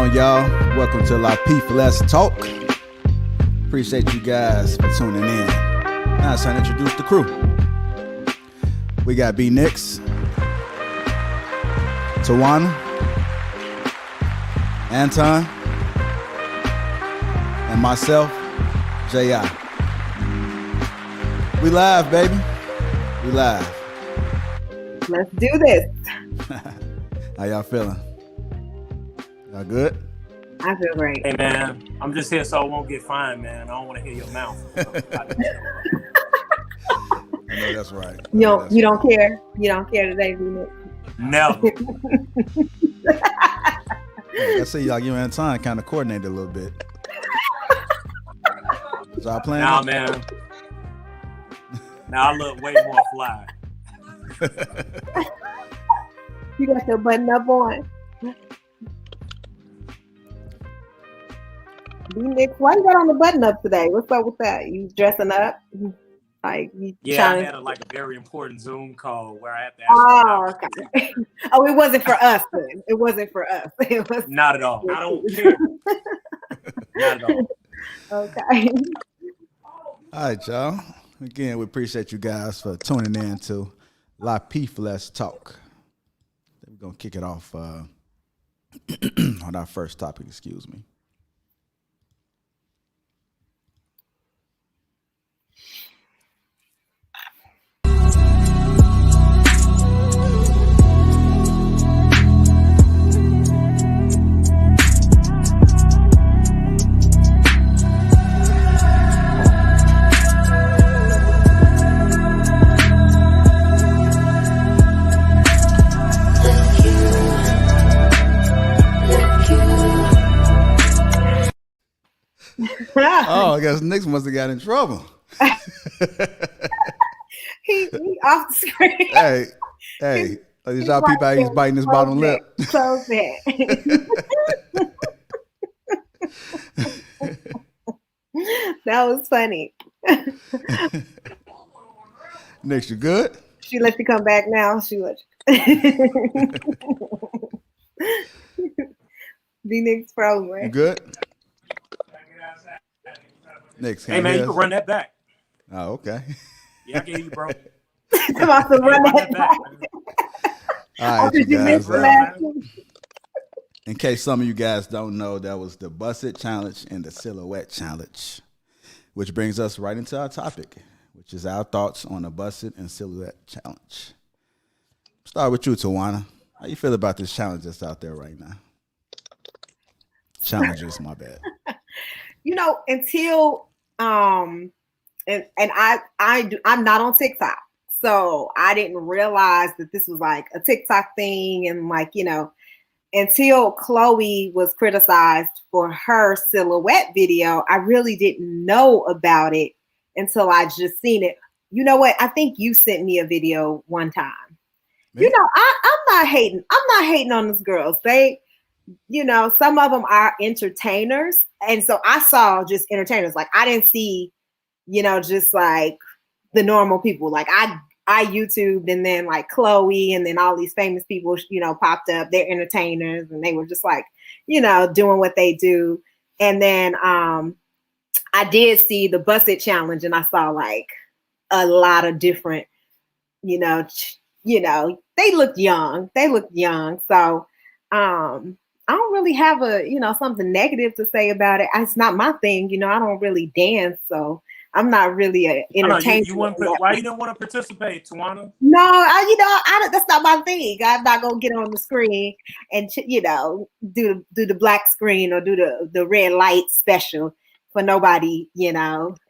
on, y'all? Welcome to Lapeef. Let's talk. Appreciate you guys for tuning in. Now it's time to introduce the crew. We got B Nix, Tawana, Anton, and myself, J.I. We live, baby. We live. Let's do this. How y'all feeling? Y'all good? I feel great. Hey man, I'm just here so I won't get fined, man. I don't want to hear your mouth. I know that's right. You don't care. You don't care today, do you? Never. I see y'all, you and Anton kind of coordinated a little bit. Is y'all playing? Nah, man. Now I look way more fly. You got your button up on. B-Nix, why you got on the button up today? What's up with that? You dressing up? Like you Yeah, trying I had a very important Zoom call where I have to ask. Oh, okay. Oh, it wasn't for us then. It wasn't for us. It was Not at all. I don't care. Not at all. Okay. All right, y'all. Again, we appreciate you guys for tuning in to Lapeef. Let's talk. We're gonna kick it off on our first topic. Excuse me. Oh, I guess Nix must have got in trouble. he off the screen. Hey, did y'all peep out? He's biting his bottom lip. So bad. That was funny. Nix, you good? She let you come back now. She let B-Nix frozen. You good? Nix, Hey man, you can run that back. Oh, okay. Yeah, I get you, bro. Come on, to run that back. All right, you You guys. missed the last one. In case some of you guys don't know, that was the Bust It Challenge and the Silhouette Challenge, which brings us right into our topic, which is our thoughts on the Bust It and Silhouette Challenge. Start with you, Tawana. How you feel about this challenge that's out there right now? Challenges, my bad. Until I'm not on TikTok, so I didn't realize that this was like a TikTok thing, and until Chloe was criticized for her silhouette video, I really didn't know about it until I just seen it. You know what? I think you sent me a video one time. Me? I'm not hating. I'm not hating on these girls. They, some of them are entertainers. And so I saw just entertainers. Like I didn't see, just like the normal people. Like I YouTubed, and then like Chloe, and then all these famous people, popped up. They're entertainers, and they were just like, doing what they do. And then I did see the Bust It Challenge, and I saw like a lot of different, they looked young. So I don't really have something negative to say about it. It's not my thing. I don't really dance, so I'm not really an entertainer. Why you didn't want to participate, Tawana? No, that's not my thing. I'm not gonna get on the screen and do the black screen or do the red light special for nobody.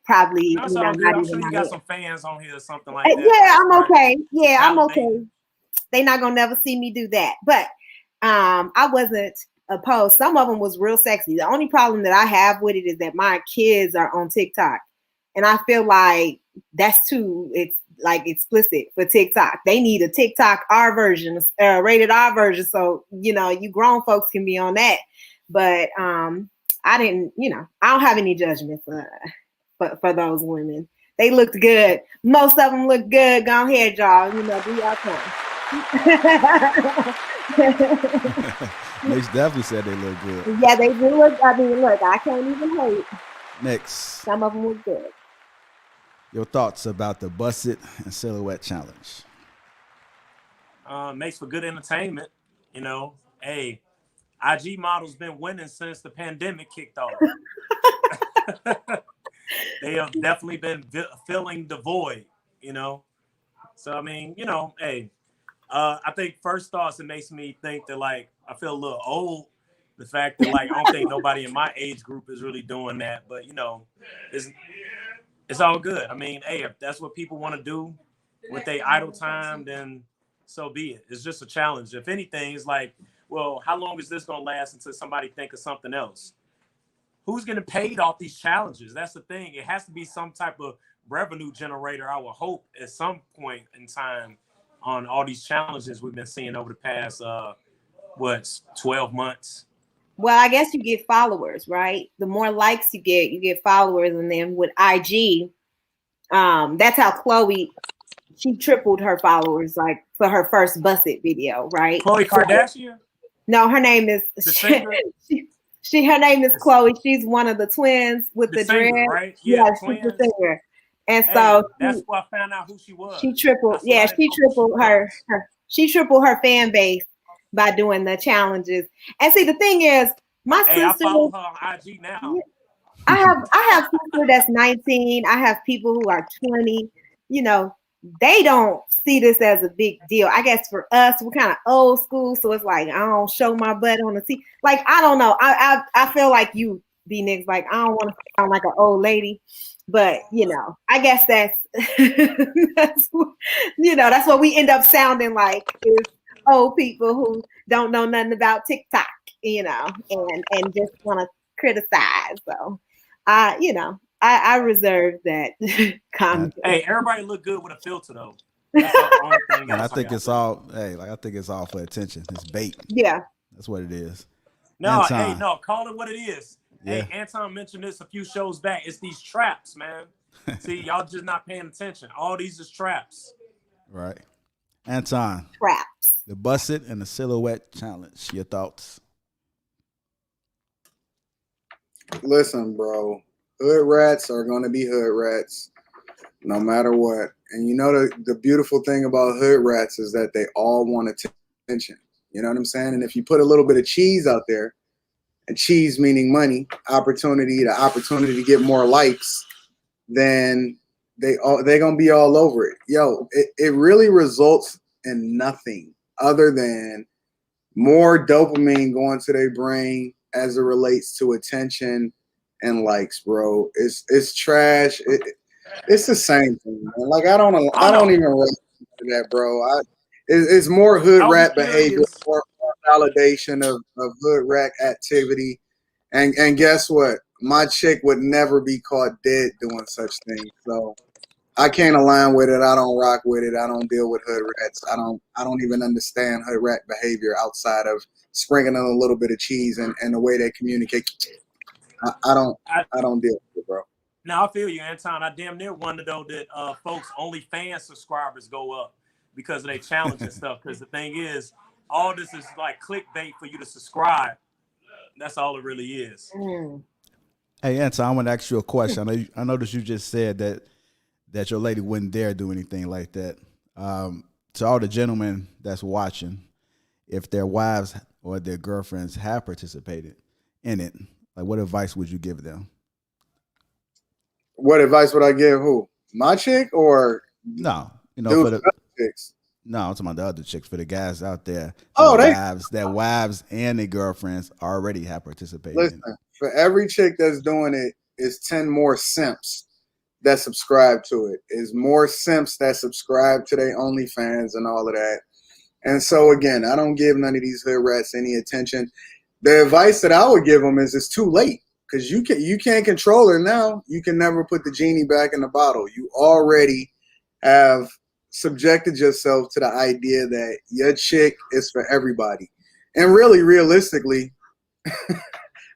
Probably. I'm sure you got some fans on here or something like that. Yeah, I'm okay. Yeah, I'm okay. They not gonna never see me do that, but I wasn't opposed. Some of them was real sexy. The only problem that I have with it is that my kids are on TikTok, and I feel like that's too explicit for TikTok. They need a TikTok R version, rated R version, so you grown folks can be on that. But I didn't, I don't have any judgment for those women. They looked good. Most of them look good. Go ahead, y'all. Do y'all thing. Mace definitely said they look good. Yeah, they do look. I mean, look, I can't even hate. Next, Some of them look good. your thoughts about the Busset and Silhouette challenge. Makes for good entertainment. You know, hey, IG models been winning since the pandemic kicked off. They have definitely been filling the void. You know, so I mean, you know, hey, I think first thoughts, it makes me think that like I feel a little old. The fact that like I don't think nobody in my age group is really doing that, but you know, it's it's all good. I mean, hey, if that's what people want to do with their idle time, then so be it. It's just a challenge. If anything, it's like, well, how long is this gonna last until somebody think of something else? Who's getting paid off these challenges? That's the thing. It has to be some type of revenue generator, I would hope, at some point in time on all these challenges we've been seeing over the past 12 months. Well, I guess you get followers, right? The more likes you get followers, and then with IG, that's how Chloe, she tripled her followers like for her first Busset video, right? Khloe Kardashian? No, her name is The singer? her name is Chloe. She's one of the twins with the singer, dread. right? Yeah, she's the twins. singer. And Hey, so that's why I found out who she was. she tripled, That's she tripled she tripled her fan base by doing the challenges. And see, the thing is, my Hey, I sister, follow her on IG now. I have sister that's 19. I have people who are 20. You know, they don't see this as a big deal. I guess for us, we're kind of old school, so it's like I don't show my butt on the TV. Like I don't know. I feel like you, B Nick's like I don't want to sound like an old lady, but you know, I guess that's that's that's what we end up sounding like is old people who don't know nothing about TikTok, and just want to criticize. So, I reserve that comment. Hey, everybody look good with a filter though. That's the only thing. And I think it's all I think it's all for attention. It's bait. Yeah. That's what it is. No, Anton. hey, no, call it what it is. Yeah. Hey, Anton mentioned this a few shows back. It's these traps, man. See, y'all just not paying attention. All these is traps. Right. Anton. Traps. The Busset and the Silhouette challenge. Your thoughts? Listen, bro. Hood rats are going to be hood rats no matter what. And you know the beautiful thing about hood rats is that they all want attention. You know what I'm saying? And if you put a little bit of cheese out there, and cheese meaning money, opportunity to get more likes, then they're going to be all over it. Yo, it really results in nothing other than more dopamine going to their brain as it relates to attention and likes, bro. It's trash. It's the same thing, man. Like I don't even relate to that, bro. It's more hood rat behavior, more validation of hood rat activity. And guess what? My chick would never be caught dead doing such things. So I can't align with it. I don't rock with it. I don't deal with hood rats. I don't even understand hood rat behavior outside of sprinkling a little bit of cheese and the way they communicate. I don't deal with it, bro. Now I feel you, Anton. I damn near wonder though that folks only fan subscribers go up because of their challenge and stuff. Because the thing is, all this is like clickbait for you to subscribe. That's all it really is. Hey, Anton, I want to ask you a question. I noticed you just said that your lady wouldn't dare do anything like that. To all the gentlemen that's watching, if their wives or their girlfriends have participated in it, like what advice would you give them? What advice would I give who? My chick or no? For the chicks. No, I'm talking about the other chicks, for the guys out there. Oh, their wives and their girlfriends already have participated. Listen, for every chick that's doing it, is 10 more simps that subscribe to it. Is more simps that subscribe to their OnlyFans and all of that. And so again, I don't give none of these hood rats any attention. The advice that I would give them is it's too late because you can't control her now. You can never put the genie back in the bottle. You already have subjected yourself to the idea that your chick is for everybody. And really, realistically,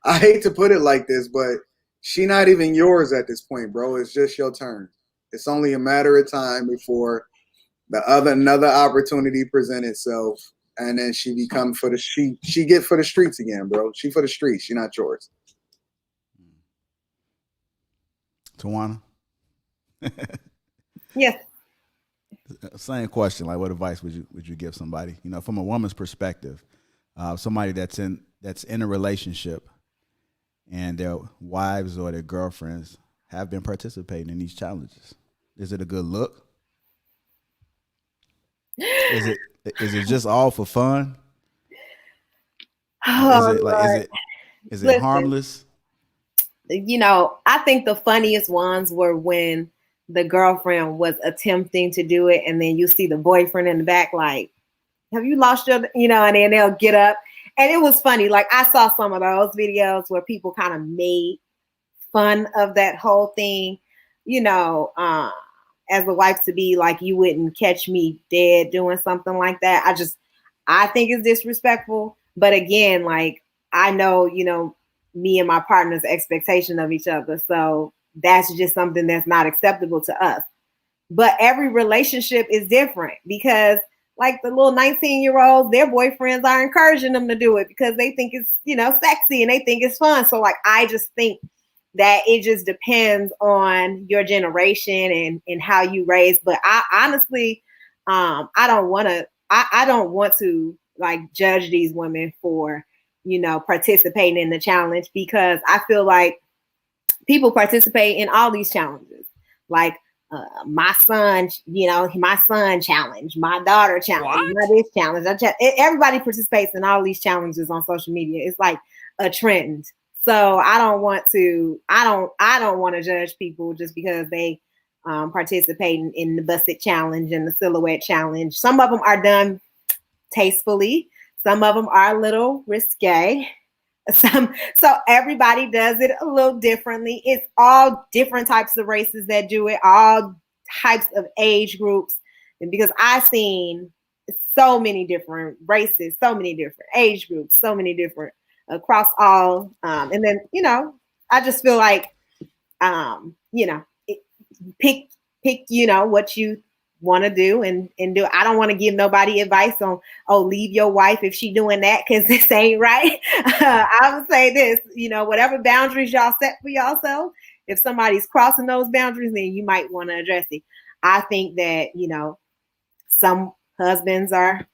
I hate to put it like this, but she not even yours at this point, bro. It's just your turn. It's only a matter of time before another opportunity presents itself and then she become for the she get for the streets again, bro. She for the streets. She not yours. Tawana? Yes. Same question. Like, what advice would you give somebody? You know, from a woman's perspective, somebody that's in a relationship, and their wives or their girlfriends have been participating in these challenges. Is it a good look? Is it just all for fun? Oh, is it harmless? You know, I think the funniest ones were when the girlfriend was attempting to do it, and then you see the boyfriend in the back, like, have you lost your, you know, and then they'll get up. And it was funny. Like, I saw some of those videos where people kind of made fun of that whole thing, you know, as a wife to be like, you wouldn't catch me dead doing something like that. I think it's disrespectful. But again, like, I know, you know, me and my partner's expectation of each other. So that's just something that's not acceptable to us. But every relationship is different, because like the little 19-year-olds, their boyfriends are encouraging them to do it because they think it's, you know, sexy and they think it's fun. So like, I just think that it just depends on your generation and how you raise. But I honestly, I don't want to like judge these women for, you know, participating in the challenge, because I feel like people participate in all these challenges. Like my son, you know, my son challenge, my daughter challenge, my this challenge. Everybody participates in all these challenges on social media. It's like a trend. So I don't want to judge people just because they participate in the busted challenge and the silhouette challenge. Some of them are done tastefully. Some of them are a little risque. So everybody does it a little differently. It's all different types of races that do it, all types of age groups. And because I've seen so many different races, so many different age groups, so many different across all. And then, you know, I just feel like, you know, pick, you know, what you want to do and do. I don't want to give nobody advice on, oh, leave your wife if she doing that, because this ain't right. I would say this, you know, whatever boundaries y'all set for yourself, if somebody's crossing those boundaries, then you might want to address it. I think that, you know, some husbands are,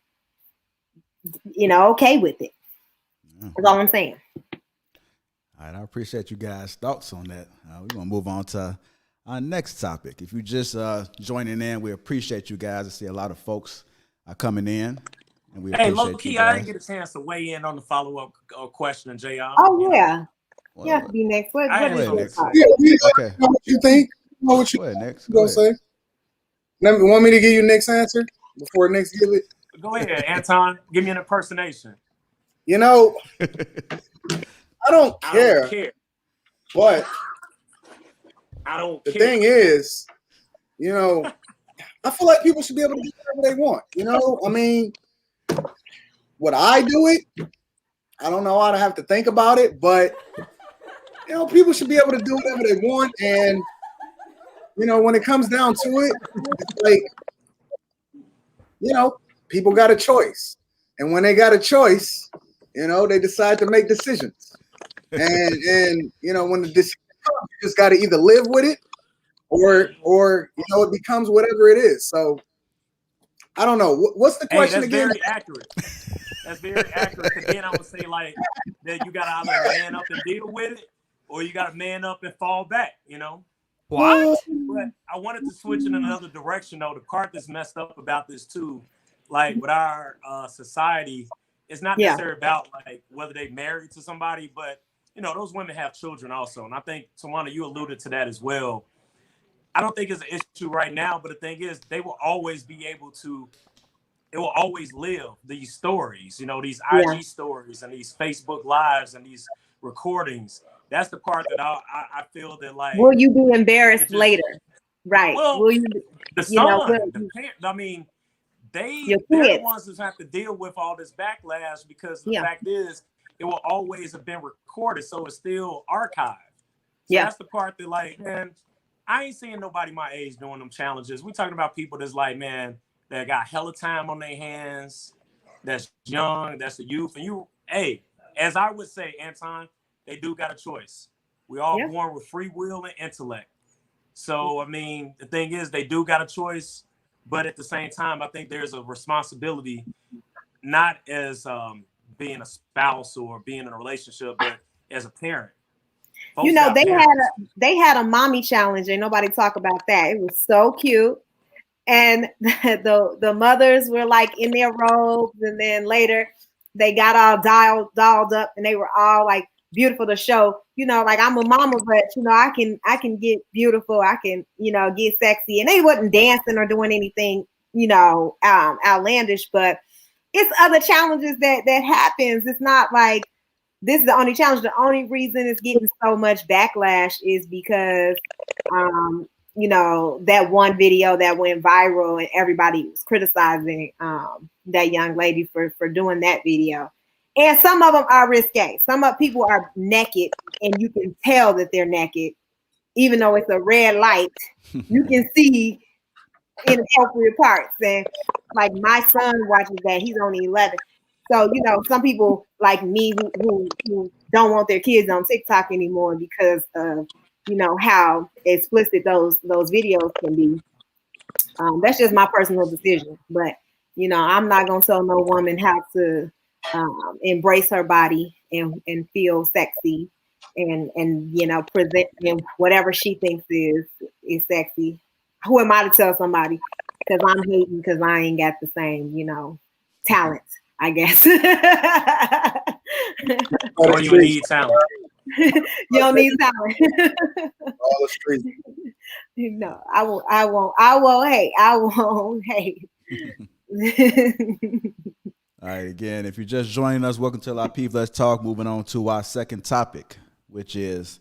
you know, okay with it. That's all I'm saying. All right, I appreciate you guys' thoughts on that. We're going to move on to our next topic. If you just joining in, we appreciate you guys. I see a lot of folks are coming in, and we appreciate low key, you guys. I didn't get a chance to weigh in on the follow-up question, JR. Oh, yeah. You have to be next. What is next? next? Okay. Know what you think? Know what you next? Go say? Want me to give you Nick's answer before Nick's give it? Go ahead, Anton. Give me an impersonation. You know, I don't care. But I don't the care. thing is, you know, I feel like people should be able to do whatever they want. You know, I mean, would I do it? I don't know. I'd have to think about it, but you know, people should be able to do whatever they want. And you know, when it comes down to it, it's like, you know, people got a choice, and when they got a choice, you know, they decide to make decisions. And you know, when the decision comes, you just got to either live with it, or you know, it becomes whatever it is. So I don't know. What's the question again? Very accurate. That's very accurate. Because then I would say like that you got to either man up and deal with it, or you got to man up and fall back. You know. What? But I wanted to switch in another direction though. The part that's messed up about this too, like with our society, it's not necessarily about like whether they married to somebody, but you know, those women have children also. And I think, Tawana, you alluded to that as well. I don't think it's an issue right now, but the thing is, they will always be able to, it will always live these stories, you know, these IG stories and these Facebook lives and these recordings. That's the part that I feel that like. Will you be embarrassed later? Right. Well, will you, the son, the parent, I mean, they're the ones who have to deal with all this backlash, because the fact is, it will always have been recorded, so it's still archived. So that's the part that, like, man, I ain't seeing nobody my age doing them challenges. We're talking about people that's like, man, that got hella time on their hands. that's young, that's the youth. And hey, as I would say, Anton, they do got a choice. We all Yeah. born with free will and intellect. So, I mean, the thing is, they do got a choice, but at the same time, I think there's a responsibility, not as being a spouse or being in a relationship, but as a parent. You Folks know, got parents. they had a mommy challenge, and nobody talk about that. It was so cute. And the mothers were like in their robes, and then later they got all dolled up, and they were all like beautiful to show, you know, like I'm a mama, but you know, I can get beautiful, I can, you know, get sexy. And they wasn't dancing or doing anything, you know, outlandish, but it's other challenges that happens. It's not like this is the only challenge. The only reason it's getting so much backlash is because you know, that one video that went viral and everybody was criticizing that young lady for doing that video. And some of them are risque. Some of people are naked and you can tell that they're naked, even though it's a red light. You can see inappropriate parts. And like my son watches that, he's only 11. So, you know, some people like me who don't want their kids on TikTok anymore because of, you know, how explicit those videos can be. That's just my personal decision. But, you know, I'm not going to tell no woman how to embrace her body and feel sexy and you know, present whatever she thinks is sexy. Who am I to tell somebody? Because I'm hating because I ain't got the same, you know, talent, I guess. Or you need talent. You don't need talent. All the streets. No, I won't hate. All right, again, if you're just joining us, welcome to Lapeef. Let's talk. Moving on to our second topic, which is,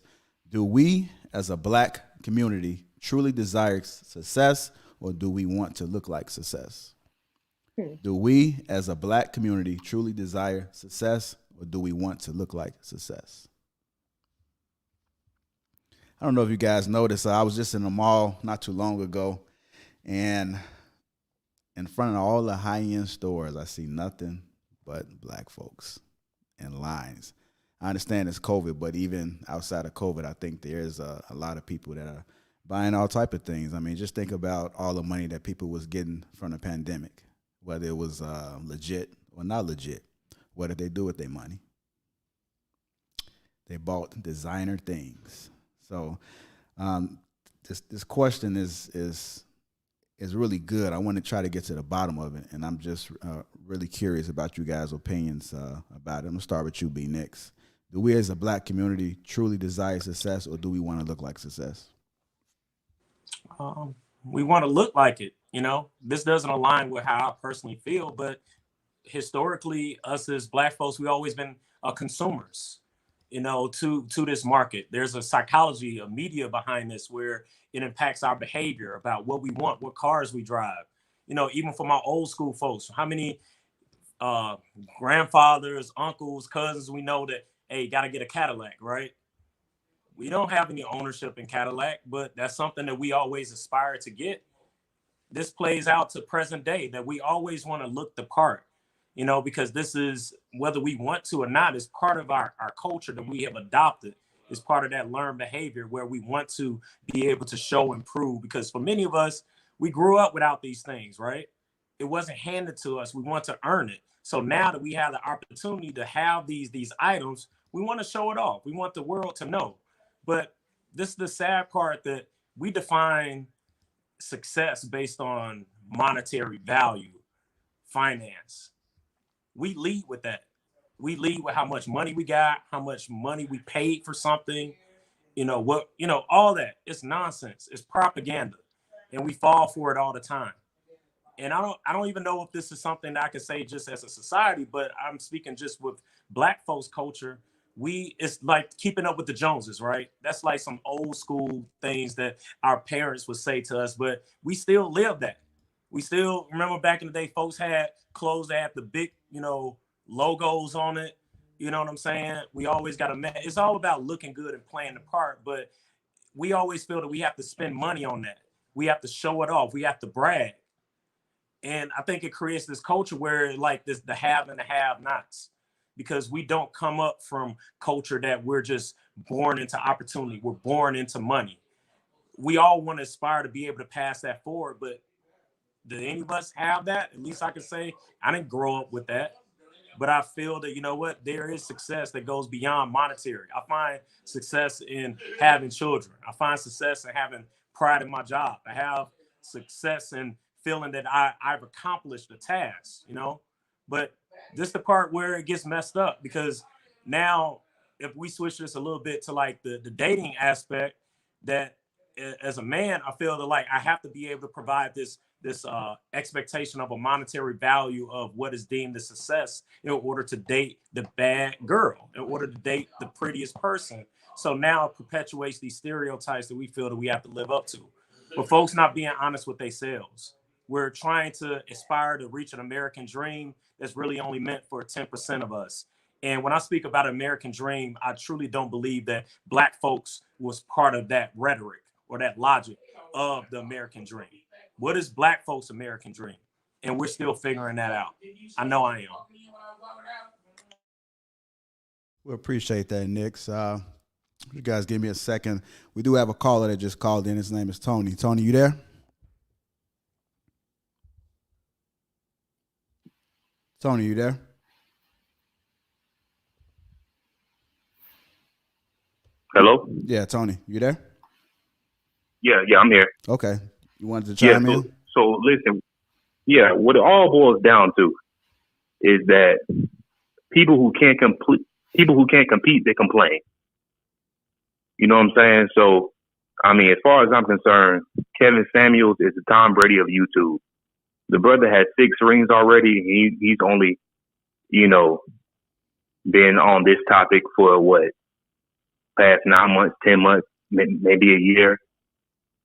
do we as a black community truly desire success, or do we want to look like success? Do we as a black community truly desire success, or do we want to look like success? I don't know if you guys noticed, I was just in the mall not too long ago, and in front of all the high-end stores, I see nothing but black folks in lines. I understand it's COVID, but even outside of COVID, I think there's a lot of people that are buying all type of things. I mean, just think about all the money that people was getting from the pandemic, whether it was legit or not legit. What did they do with their money? They bought designer things. So this question is really good. I want to try to get to the bottom of it, and I'm just really curious about you guys' opinions about it. I'm gonna start with you, B. Nix. Do we as a black community truly desire success, or do we want to look like success? We want to look like it. You know, this doesn't align with how I personally feel, but historically, us as black folks, we always been consumers, you know, to this market. There's a psychology, a media behind this where it impacts our behavior about what we want, what cars we drive. You know, even for my old school folks, how many grandfathers, uncles, cousins we know that, hey, got to get a Cadillac, right? We don't have any ownership in Cadillac, but that's something that we always aspire to get. This plays out to present day that we always want to look the part, you know, because this is, whether we want to or not, is part of our culture that we have adopted. It's part of that learned behavior where we want to be able to show and prove, because for many of us, we grew up without these things, right? It wasn't handed to us. We want to earn it. So now that we have the opportunity to have these items, we want to show it off. We want the world to know. But this is the sad part, that we define success based on monetary value, finance. We lead with that. We lead with how much money we got, how much money we paid for something, you know, what, you know, all that. It's nonsense. It's propaganda. And we fall for it all the time. And I don't even know if this is something that I can say just as a society, but I'm speaking just with black folks culture. It's like keeping up with the Joneses, right? That's like some old school things that our parents would say to us, but we still live that. We still remember back in the day, folks had clothes that had the big, you know, logos on it. You know what I'm saying? We always got it's all about looking good and playing the part, but we always feel that we have to spend money on that. We have to show it off. We have to brag. And I think it creates this culture where like this, the have and the have nots, because we don't come up from culture that we're just born into opportunity. We're born into money. We all want to aspire to be able to pass that forward, but do any of us have that? At least I can say I didn't grow up with that. But I feel that, you know what, there is success that goes beyond monetary. I find success in having children. I find success in having pride in my job. I have success in feeling that I've accomplished the task, you know. But this is the part where it gets messed up, because now if we switch this a little bit to like the dating aspect, that as a man, I feel that like I have to be able to provide this expectation of a monetary value of what is deemed a success in order to date the bad girl, in order to date the prettiest person. So now it perpetuates these stereotypes that we feel that we have to live up to. But folks not being honest with themselves. We're trying to aspire to reach an American dream that's really only meant for 10% of us. And when I speak about American dream, I truly don't believe that Black folks was part of that rhetoric or that logic of the American dream. What is Black folks' American dream? And we're still figuring that out. I know I am. We appreciate that, Nick. You guys give me a second. We do have a caller that just called in. His name is Tony. Tony, you there? Tony, you there? Hello? Yeah, Tony, you there? Yeah, I'm here. Okay. You wanted to chime in? So listen, what it all boils down to is that people who can't compete, they complain. You know what I'm saying? So, I mean, as far as I'm concerned, Kevin Samuels is the Tom Brady of YouTube. The brother has 6 rings already. He's only, been on this topic for past 9 months, 10 months, maybe a year.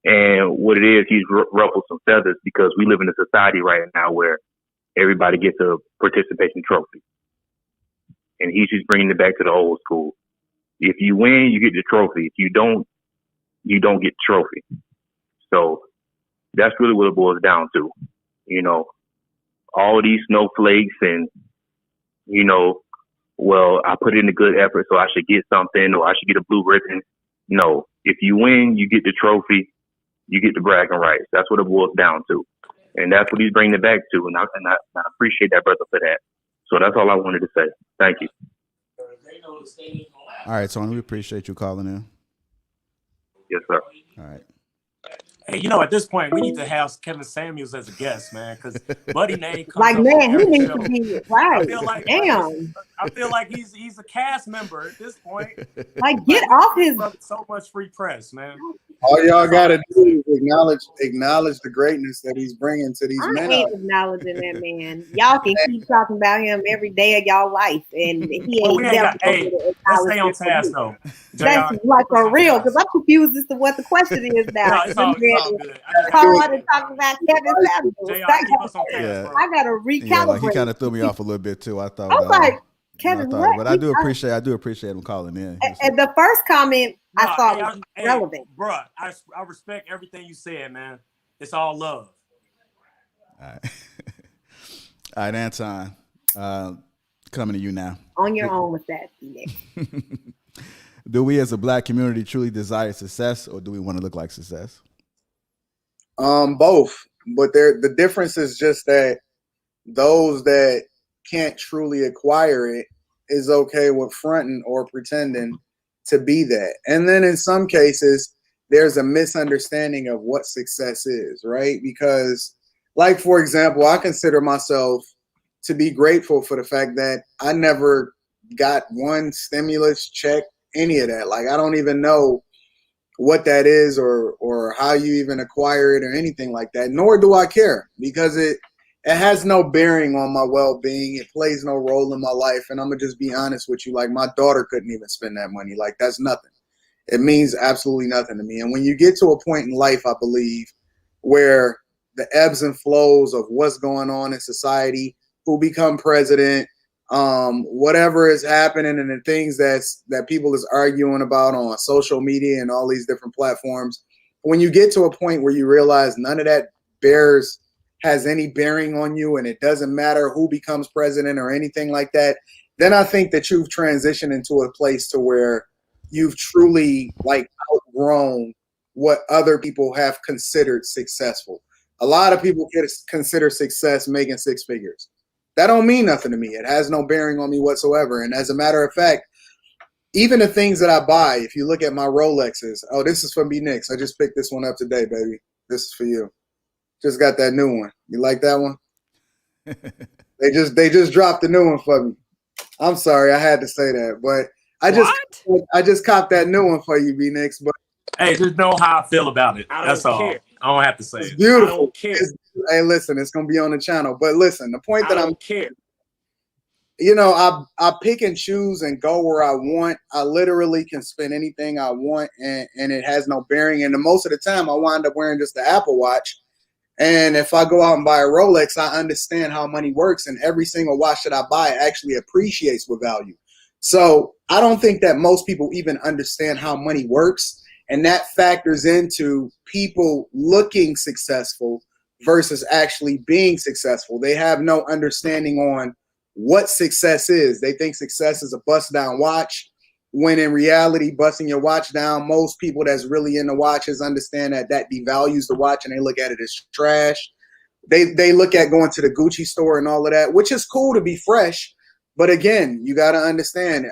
And what it is, he's ruffled some feathers, because we live in a society right now where everybody gets a participation trophy. And he's just bringing it back to the old school. If you win, you get the trophy. If you don't get the trophy. So that's really what it boils down to. All these snowflakes and, I put in a good effort, so I should get something, or I should get a blue ribbon. No, if you win, you get the trophy. You get the bragging rights. That's what it boils down to. And that's what he's bringing it back to. And I appreciate that brother for that. So that's all I wanted to say. Thank you. All right, Tony, we appreciate you calling in. Yes, sir. All right. Hey, at this point, we need to have Kevin Samuels as a guest, man, because Buddy name comes Like, up man, on he every needs show. to be right. Damn. I feel like he's a cast member at this point. Like, get off his. So much free press, man. All y'all gotta do is acknowledge the greatness that he's bringing to these men. I ain't acknowledging that man. Y'all can keep talking about him every day of y'all life, and he ain't never. Hey, let's stay on task though. That's like for real, because I'm confused as to what the question is now. No, it's all good. Hard to talk about Kevin Samuels. Yeah. I gotta recalibrate. Yeah, like he kind of threw me off a little bit too. I thought. I was like, Kevin, what? But I do appreciate him calling in. And the first comment I thought was relevant. Bro, I respect everything you said, man. It's all love. All right. All right, Anton, coming to you now. On your own with that, Nick. Do we as a Black community truly desire success, or do we want to look like success? Both. But the difference is just that those that can't truly acquire it is okay with fronting or pretending to be that. And then in some cases, there's a misunderstanding of what success is, right? Because, like, for example, I consider myself to be grateful for the fact that I never got one stimulus check, any of that. Like, I don't even know what that is or how you even acquire it or anything like that, nor do I care, because it has no bearing on my well-being. It plays no role in my life. And I'm going to just be honest with you. Like, my daughter couldn't even spend that money. Like, that's nothing. It means absolutely nothing to me. And when you get to a point in life, I believe, where the ebbs and flows of what's going on in society, who become president, whatever is happening, and the things that people is arguing about on social media and all these different platforms, when you get to a point where you realize none of that bears has any bearing on you and it doesn't matter who becomes president or anything like that, then I think that you've transitioned into a place to where you've truly like outgrown what other people have considered successful. A lot of people consider success making six figures. That don't mean nothing to me. It has no bearing on me whatsoever. And as a matter of fact, even the things that I buy, if you look at my Rolexes, oh, this is from B Nix. I just picked this one up today, baby. This is for you. Just got that new one. You like that one? They just dropped the new one for me. I'm sorry, I had to say that, but I just copped that new one for you, B Nix. But hey, just know how I feel about it. That's all. I don't have to say it's it. beautiful. I don't care. Hey, listen, it's gonna be on the channel. But listen, the point that I don't care. You know, I pick and choose and go where I want. I literally can spend anything I want, and it has no bearing. And most of the time, I wind up wearing just the Apple Watch. And if I go out and buy a Rolex, I understand how money works, and every single watch that I buy actually appreciates with value. So I don't think that most people even understand how money works, and that factors into people looking successful versus actually being successful. They have no understanding on what success is. They think success is a bust down watch, when in reality, busting your watch down, most people that's really into watches understand that devalues the watch and they look at it as trash. They look at going to the Gucci store and all of that, which is cool to be fresh. But again, you got to understand,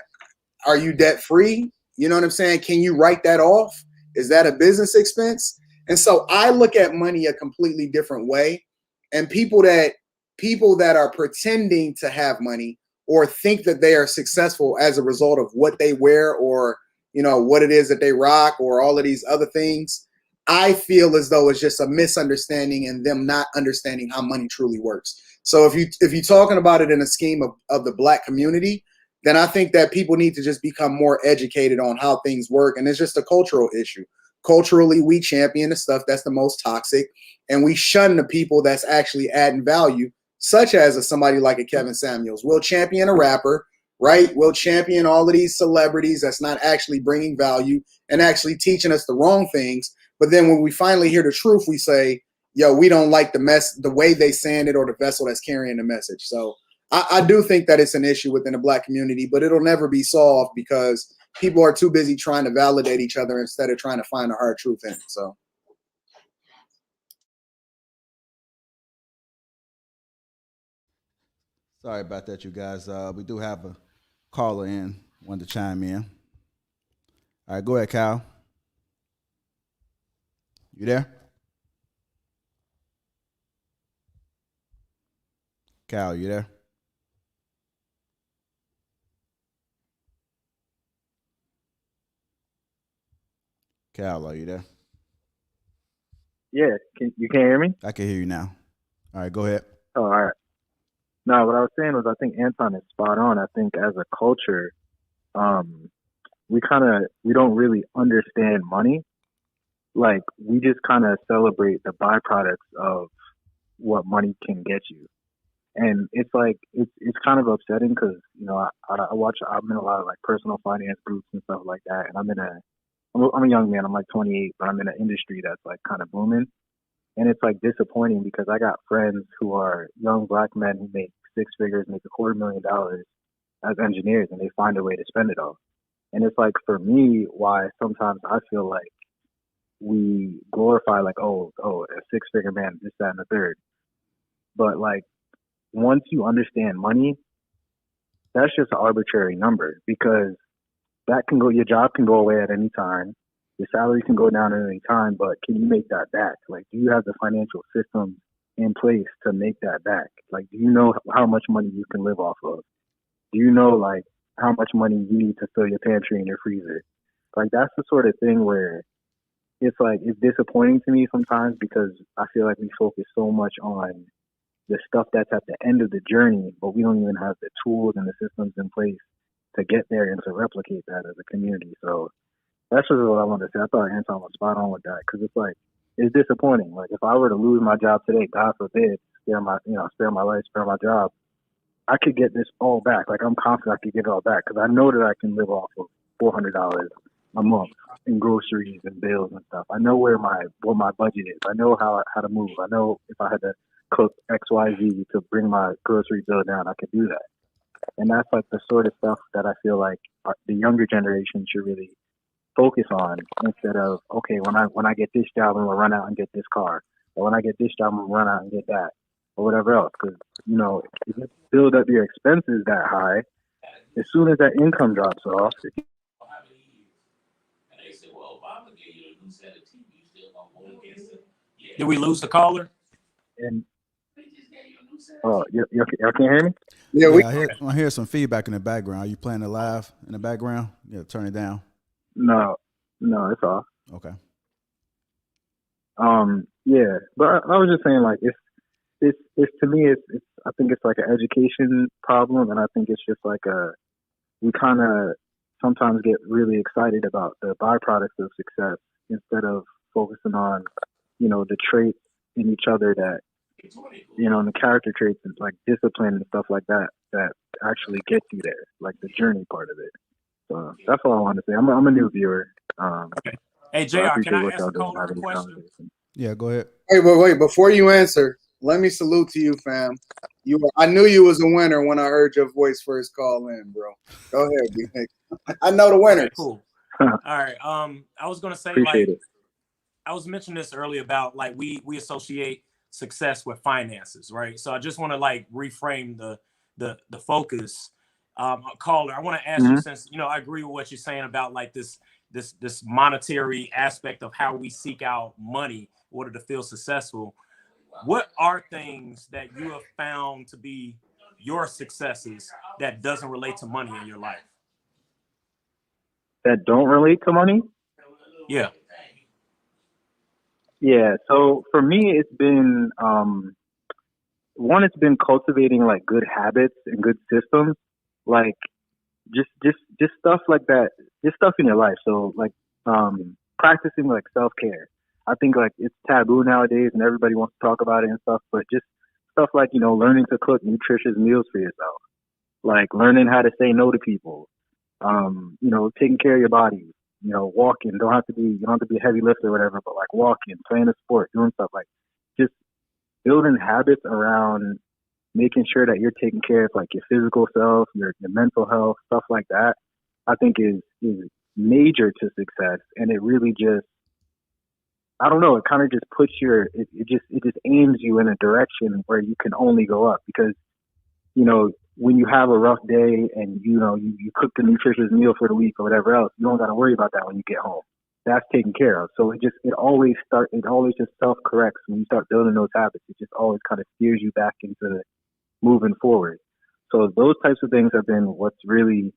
are you debt free? You know what I'm saying? Can you write that off? Is that a business expense? And so I look at money a completely different way. And people that are pretending to have money or think that they are successful as a result of what they wear or, you know, what it is that they rock or all of these other things, I feel as though it's just a misunderstanding and them not understanding how money truly works. So if you're talking about it in a scheme of the Black community, then I think that people need to just become more educated on how things work. And it's just a cultural issue. Culturally, we champion the stuff that's the most toxic, and we shun the people that's actually adding value, such as somebody like a Kevin Samuels. We'll champion a rapper, right? We'll champion all of these celebrities that's not actually bringing value and actually teaching us the wrong things. But then when we finally hear the truth, we say, yo, we don't like the way they saying it or the vessel that's carrying the message. So I do think that it's an issue within the Black community, but it'll never be solved because people are too busy trying to validate each other instead of trying to find the hard truth in it. So. Sorry about that, you guys. We do have a caller in, wanted to chime in. All right, go ahead, Kyle. You there? Kyle, you there? Kyle, are you there? Yeah, you can't hear me? I can hear you now. All right, go ahead. Oh, all right. No, what I was saying was I think Anton is spot on. I think as a culture, we don't really understand money. Like, we just kind of celebrate the byproducts of what money can get you. And it's like, it's kind of upsetting because, you know, I'm in a lot of like personal finance groups and stuff like that. And I'm a young man. I'm like 28, but I'm in an industry that's like kind of booming. And it's like disappointing because I got friends who are young Black men who make six figures, make $250,000 as engineers, and they find a way to spend it all. And it's like, for me, why sometimes I feel like we glorify like, oh, a six-figure man, this, that, and the third. But like, once you understand money, that's just an arbitrary number because your job can go away at any time. Your salary can go down at any time, but can you make that back? Like, do you have the financial system in place to make that back? Like, do you know how much money you can live off of? Do you know, like, how much money you need to fill your pantry and your freezer? Like, that's the sort of thing where it's like, it's disappointing to me sometimes because I feel like we focus so much on the stuff that's at the end of the journey, but we don't even have the tools and the systems in place to get there and to replicate that as a community. So that's just what I wanted to say. I thought Anton was spot on with that because it's like, it's disappointing. Like, if I were to lose my job today, God forbid, spare my life, spare my job, I could get this all back. Like, I'm confident I could get it all back because I know that I can live off of $400 a month in groceries and bills and stuff. I know what my budget is. I know how to move. I know if I had to cook XYZ to bring my grocery bill down, I could do that. And that's like the sort of stuff that I feel like the younger generation should really focus on, instead of, okay, when I get this job, I'm gonna run out and get this car, or when I get this job, I'm gonna run out and get that, or whatever else. Because if you build up your expenses that high, as soon as that income drops off, Did we lose the caller? and y'all can't hear me? Yeah, Yeah, I hear some feedback in the background. Are you playing it live in the background? Yeah, turn it down. No, it's off. Okay. Yeah, but I was just saying, like, it's to me, it's I think it's like an education problem, and I think it's just like we kind of sometimes get really excited about the byproducts of success instead of focusing on, the traits in each other that, and the character traits and like discipline and stuff like that actually get you there, like the journey part of it. So that's all I want to say. I'm a new viewer. Okay. Hey, JR, can I ask the caller a question? Yeah, go ahead. Hey, but wait, before you answer, let me salute to you, fam. I knew you was a winner when I heard your voice first call in, bro. Go ahead, B. I know the winners. Okay, cool. All right. I was gonna say, Appreciate it. I was mentioning this earlier about like we associate success with finances, right? So I just want to like reframe the focus. Caller, I want to ask you, since I agree with what you're saying about like this monetary aspect of how we seek out money in order to feel successful. What are things that you have found to be your successes that doesn't relate to money in your life? That don't relate to money? Yeah. Yeah. So for me, it's been one. It's been cultivating like good habits and good systems, like just stuff like that, just stuff in your life. So like practicing like self-care. I think like it's taboo nowadays and everybody wants to talk about it and stuff, but just stuff like, learning to cook nutritious meals for yourself, like learning how to say no to people, taking care of your body, walking. You don't have to be a heavy lifter or whatever, but like walking, playing a sport, doing stuff like just building habits around making sure that you're taking care of like your physical self, your mental health, stuff like that, I think is major to success. And it really just, I don't know, it kind of just puts it just aims you in a direction where you can only go up, because, when you have a rough day and, you cook the nutritious meal for the week or whatever else, you don't got to worry about that when you get home. That's taken care of. So it always just self-corrects when you start building those habits. It just always kind of steers you back into moving forward. So those types of things have been what's really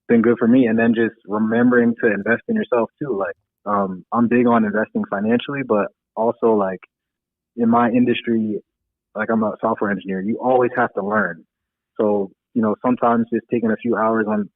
been good for me. And then just remembering to invest in yourself too. Like, I'm big on investing financially, but also like in my industry, like I'm a software engineer, you always have to learn. So, sometimes just taking a few hours on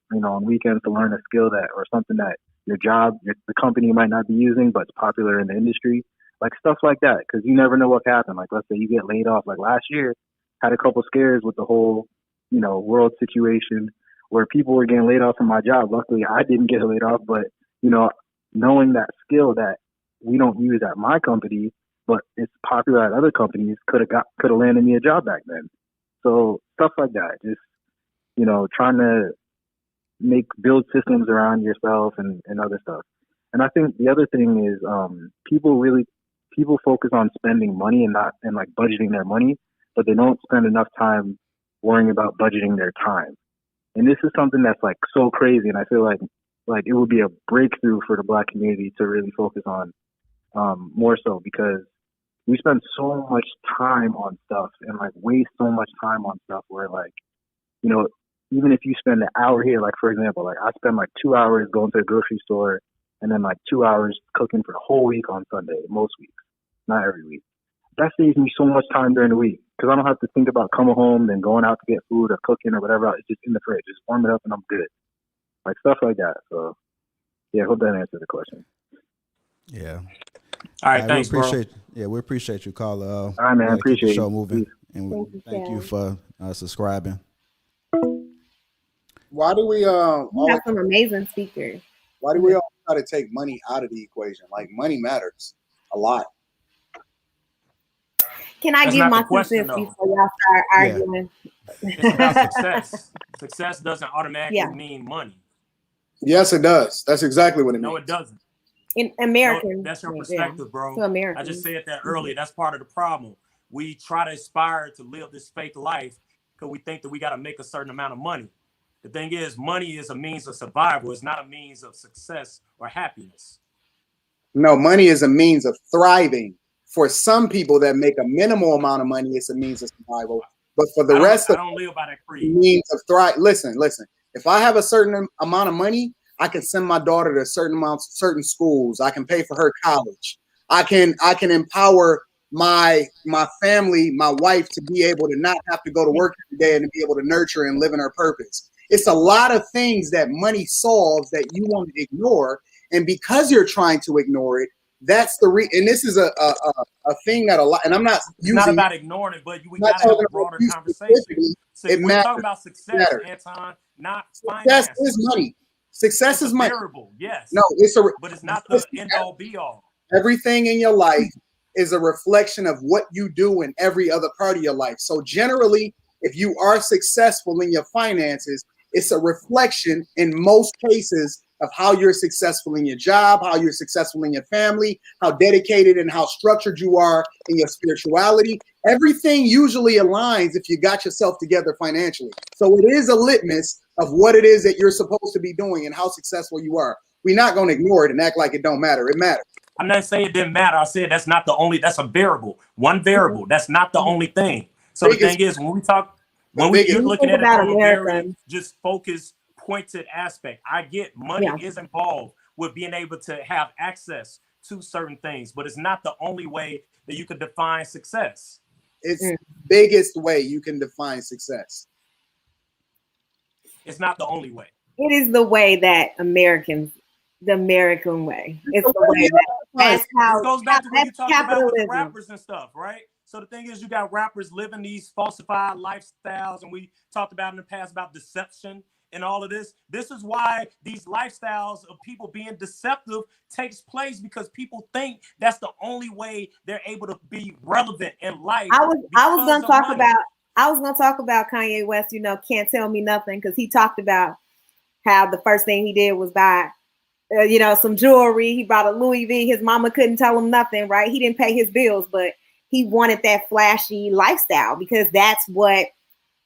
weekends to learn a skill or something that the company might not be using, but it's popular in the industry, like stuff like that. Cause you never know what can happen. Like, let's say you get laid off, like last year, had a couple scares with the whole, world situation where people were getting laid off from my job. Luckily I didn't get laid off, but knowing that skill that we don't use at my company, but it's popular at other companies, could have landed me a job back then. So stuff like that, just, trying to build systems around yourself and other stuff. And I think the other thing is, people focus on spending money and like budgeting their money, but they don't spend enough time worrying about budgeting their time. And this is something that's like so crazy. And I feel like it would be a breakthrough for the Black community to really focus on, more so, because we spend so much time on stuff and like waste so much time on stuff where like, even if you spend an hour here, like for example, like I spend like 2 hours going to the grocery store and then like 2 hours cooking for the whole week on Sunday, most weeks, not every week. That saves me so much time during the week because I don't have to think about coming home, then going out to get food or cooking or whatever. It's just in the fridge, just warm it up and I'm good. Like stuff like that. So yeah, I hope that answered the question. Yeah. All right, thanks, we appreciate you, caller. All right, man. Appreciate the show you. moving, and thank you for subscribing. Why do we You have some amazing speakers. Why do we all try to take money out of the equation? Like money matters a lot. Can I That's give not the my 2 question, cents though. before y'all start Yeah. arguing? It's about success. Success doesn't automatically Yeah. mean money. Yes, it does. That's exactly what it No, means. it doesn't. In No, American, that's your yeah, perspective, bro. to I Americans. just said that earlier. That's part of the problem. We try to aspire to live this fake life because we think that we got to make a certain amount of money. The thing is, money is a means of survival. It's not a means of success or happiness. No, money is a means of thriving. For some people that make a minimal amount of money, it's a means of survival. But for the rest I of don't live by that it, creed. means of thrive. Listen. If I have a certain amount of money, I can send my daughter to certain schools. I can pay for her college. I can empower my family, my wife, to be able to not have to go to work every day and to be able to nurture and live in her purpose. It's a lot of things that money solves that you want to ignore, and because you're trying to ignore it, that's the and this is a thing that a lot. And I'm not It's using. not about ignoring it, but we I'm not got to have talking a about broader you conversation. specifically. So It we're matters. talking about success, Matters. Anton, not Success finance. is money. Success It's is a money. variable, yes. No, it's a. But it's not the end all be all. Everything in your life is a reflection of what you do in every other part of your life. So generally, if you are successful in your finances, it's a reflection in most cases of how you're successful in your job, how you're successful in your family, how dedicated and how structured you are in your spirituality. Everything usually aligns if you got yourself together financially. So it is a litmus of what it is that you're supposed to be doing and how successful you are. We're not going to ignore it and act like it don't matter. It matters. I'm not saying it didn't matter. I said that's not the only, that's a variable. One variable. That's not the only thing. So the thing is, when we talk, you're looking at it from a very just focused, pointed aspect. I get money is involved with being able to have access to certain things, but it's not the only way that you could define success. It's the biggest way you can define success. It's not the only way. It is the way that the American way. It's the way that's how. This goes back to what you talked about with the capitalism. rappers and stuff, right? So the thing is, you got rappers living these falsified lifestyles, and we talked about in the past about deception and all of this. This is why these lifestyles of people being deceptive takes place, because people think that's the only way they're able to be relevant in life. I was gonna talk about Kanye West, Can't Tell Me Nothing, because he talked about how the first thing he did was buy some jewelry. He bought a Louis V. His mama couldn't tell him nothing, right? He didn't pay his bills, but he wanted that flashy lifestyle because that's what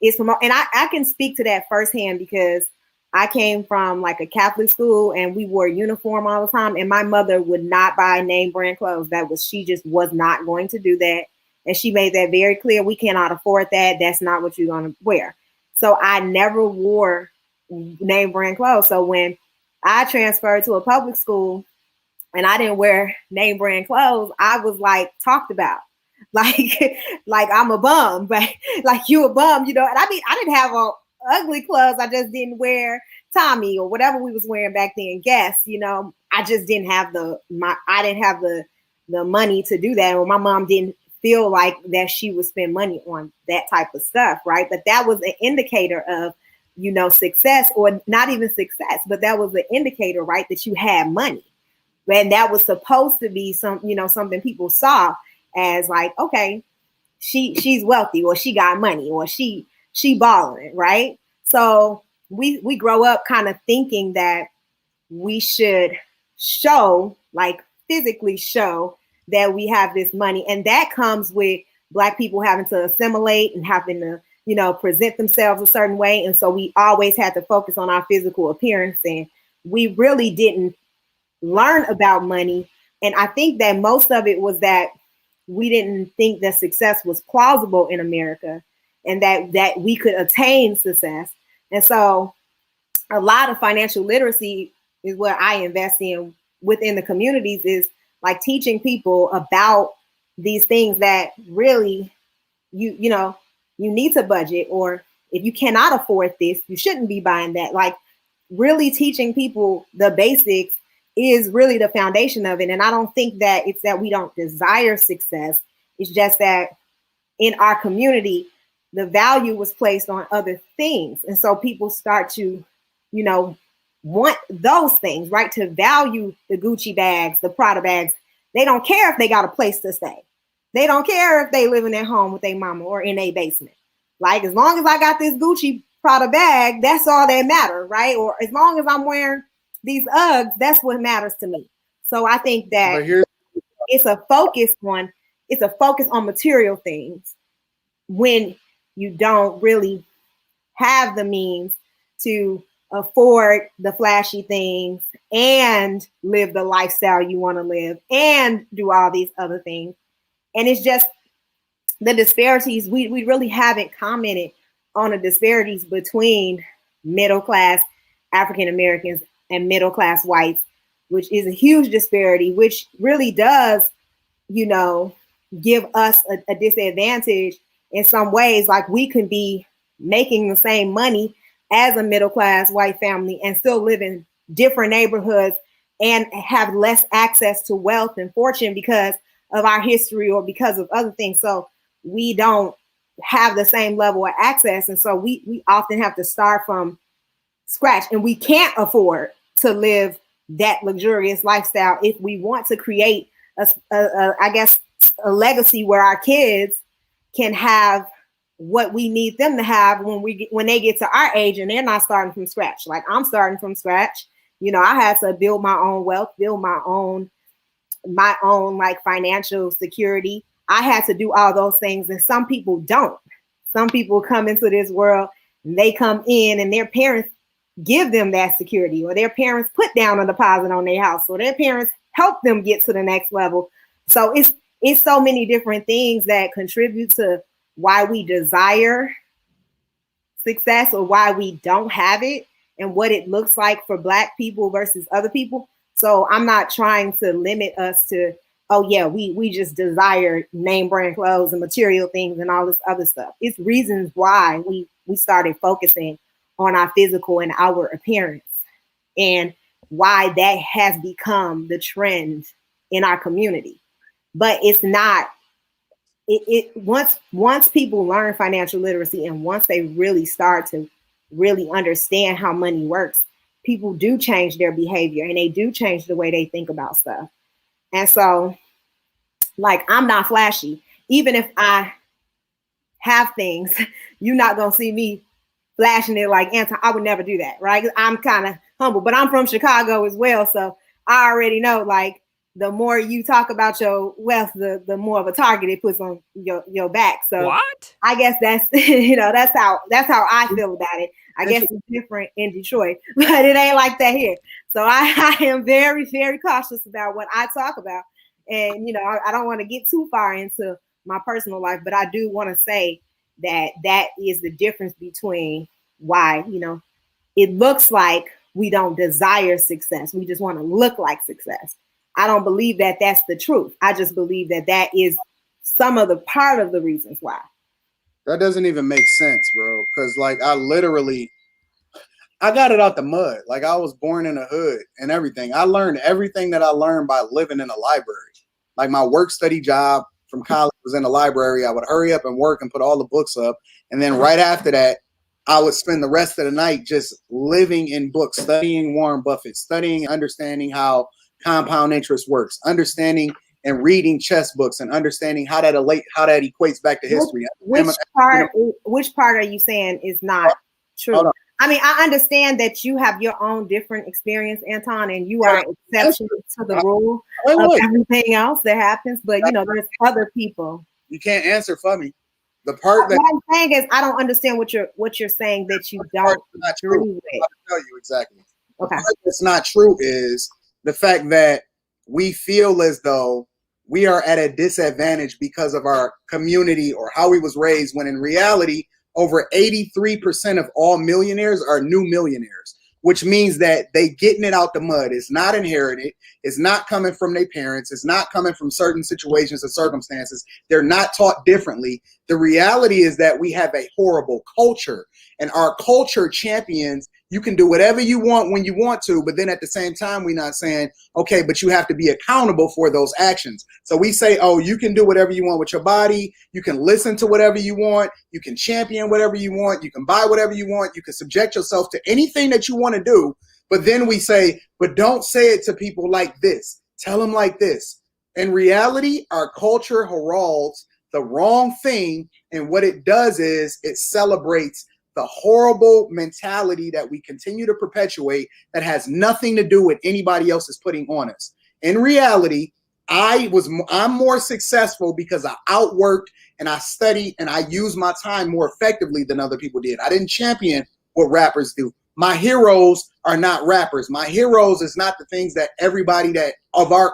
is from. And I can speak to that firsthand because I came from like a Catholic school and we wore uniform all the time. And my mother would not buy name brand clothes. She just was not going to do that. And she made that very clear. We cannot afford that. That's not what you're going to wear. So I never wore name brand clothes. So when I transferred to a public school and I didn't wear name brand clothes, I was like talked about like I'm a bum, but like you a bum, And I mean, I didn't have ugly clothes. I just didn't wear Tommy or whatever we was wearing back then. Guess, I just didn't have the money to do that. Or my mom didn't feel like that she would spend money on that type of stuff. Right. But that was an indicator of, success, or not even success, but that was an indicator, right, that you had money. And that was supposed to be something people saw as like, okay, she's wealthy, or she got money, or she balling, right? So we grow up kind of thinking that we should show, like physically show, that we have this money. And that comes with Black people having to assimilate and having to present themselves a certain way. And so we always had to focus on our physical appearance, and we really didn't learn about money. And I think that most of it was that we didn't think that success was plausible in America, and that we could attain success. And so a lot of financial literacy is what I invest in within the communities, is like teaching people about these things that really you need to budget, or if you cannot afford this, you shouldn't be buying that. Like really teaching people the basics is really the foundation of it. And I don't think that it's that we don't desire success. It's just that in our community, the value was placed on other things. And so people start to, want those things, right? To value the Gucci bags, the Prada bags. They don't care if they got a place to stay. They don't care if they living at home with their mama or in a basement. Like, as long as I got this Gucci Prada bag, that's all that matters, right? Or as long as I'm wearing these Uggs, that's what matters to me. So I think that it's a focus on material things when you don't really have the means to afford the flashy things and live the lifestyle you want to live and do all these other things. And it's just the disparities. We really haven't commented on the disparities between middle class African Americans and middle class whites, which is a huge disparity, which really does, give us a disadvantage in some ways. Like, we can be making the same money as a middle class white family and still live in different neighborhoods and have less access to wealth and fortune because of our history or because of other things. So we don't have the same level of access. And so we often have to start from scratch, and we can't afford to live that luxurious lifestyle if we want to create a legacy where our kids can have what we need them to have when they get to our age, and they're not starting from scratch. Like, I'm starting from scratch. I had to build my own wealth, build my own like financial security. I had to do all those things, and some people don't. Some people come into this world and they come in and their parents give them that security, or their parents put down a deposit on their house, or their parents help them get to the next level. So it's so many different things that contribute to why we desire success or why we don't have it, and what it looks like for Black people versus other people. So I'm not trying to limit us to, oh yeah, we just desire name brand clothes and material things and all this other stuff. It's reasons why we started focusing on our physical and our appearance, and why that has become the trend in our community. But it's not, once people learn financial literacy, and once they really start to really understand how money works, people do change their behavior and they do change the way they think about stuff. And so, like, I'm not flashy. Even if I have things, you're not going to see me flashing it like Anton. I would never do that, right? I'm kind of humble, but I'm from Chicago as well. So I already know, like, the more you talk about your wealth, the more of a target it puts on your back. So what? I guess that's, that's how I feel about it. I guess it's different in Detroit, but it ain't like that here. So I am very, very cautious about what I talk about. And, I don't want to get too far into my personal life, but I do want to say that is the difference between why, it looks like we don't desire success. We just want to look like success. I don't believe that that's the truth. I just believe that is some of the part of the reasons why. That doesn't even make sense, bro. Because, like, I got it out the mud. Like, I was born in a hood and everything. I learned everything that I learned by living in a library. Like, my work study job from college was in the library. I would hurry up and work and put all the books up. And then right after that, I would spend the rest of the night just living in books, studying Warren Buffett, studying, understanding how compound interest works, understanding and reading chess books, and understanding how that equates back to history. Which part are you saying is not true? I mean, I understand that you have your own different experience, Anton, and you are an exception to the rule of everything else that happens. But there's other people. You can't answer for me. The part that what I'm saying is, I don't understand what you're saying that you don't agree with. I'll tell you exactly. Okay. The part that's not true is the fact that we feel as though we are at a disadvantage because of our community or how we was raised, when in reality, over 83% of all millionaires are new millionaires, which means that they getting it out the mud. It's not inherited. It's not coming from their parents. It's not coming from certain situations or circumstances. They're not taught differently. The reality is that we have a horrible culture, and our culture champions, you can do whatever you want when you want to, but then at the same time, we're not saying, okay, but you have to be accountable for those actions. So we say, oh, you can do whatever you want with your body. You can listen to whatever you want. You can champion whatever you want. You can buy whatever you want. You can subject yourself to anything that you want to do. But then we say, but don't say it to people like this. Tell them like this. In reality, our culture heralds the wrong thing, and what it does is it celebrates the horrible mentality that we continue to perpetuate that has nothing to do with anybody else is putting on us. In reality, I'm more successful because I outworked and I studied and I used my time more effectively than other people did. I didn't champion what rappers do. My heroes are not rappers. My heroes is not the things that everybody that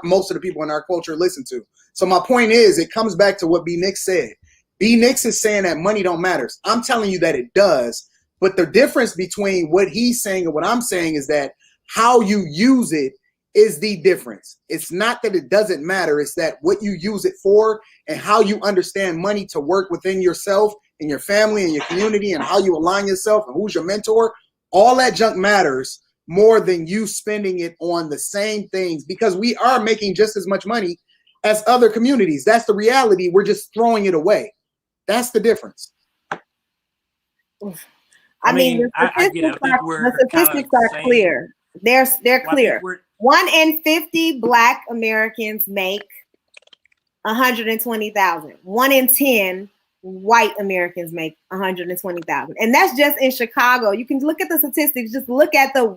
most of the people in our culture listen to. So my point is, it comes back to what B. Nix said. B. Nix is saying that money don't matter. I'm telling you that it does. But the difference between what he's saying and what I'm saying is that how you use it is the difference. It's not that it doesn't matter. It's that what you use it for and how you understand money to work within yourself and your family and your community and how you align yourself and who's your mentor. All that junk matters more than you spending it on the same things, because we are making just as much money as other communities. That's the reality. We're just throwing it away. That's the difference. I mean, the statistics are clear. They're clear. 1 in 50 Black Americans make $120,000. 1 in 10 white Americans make $120,000, and that's just in Chicago. You can look at the statistics. Just look at the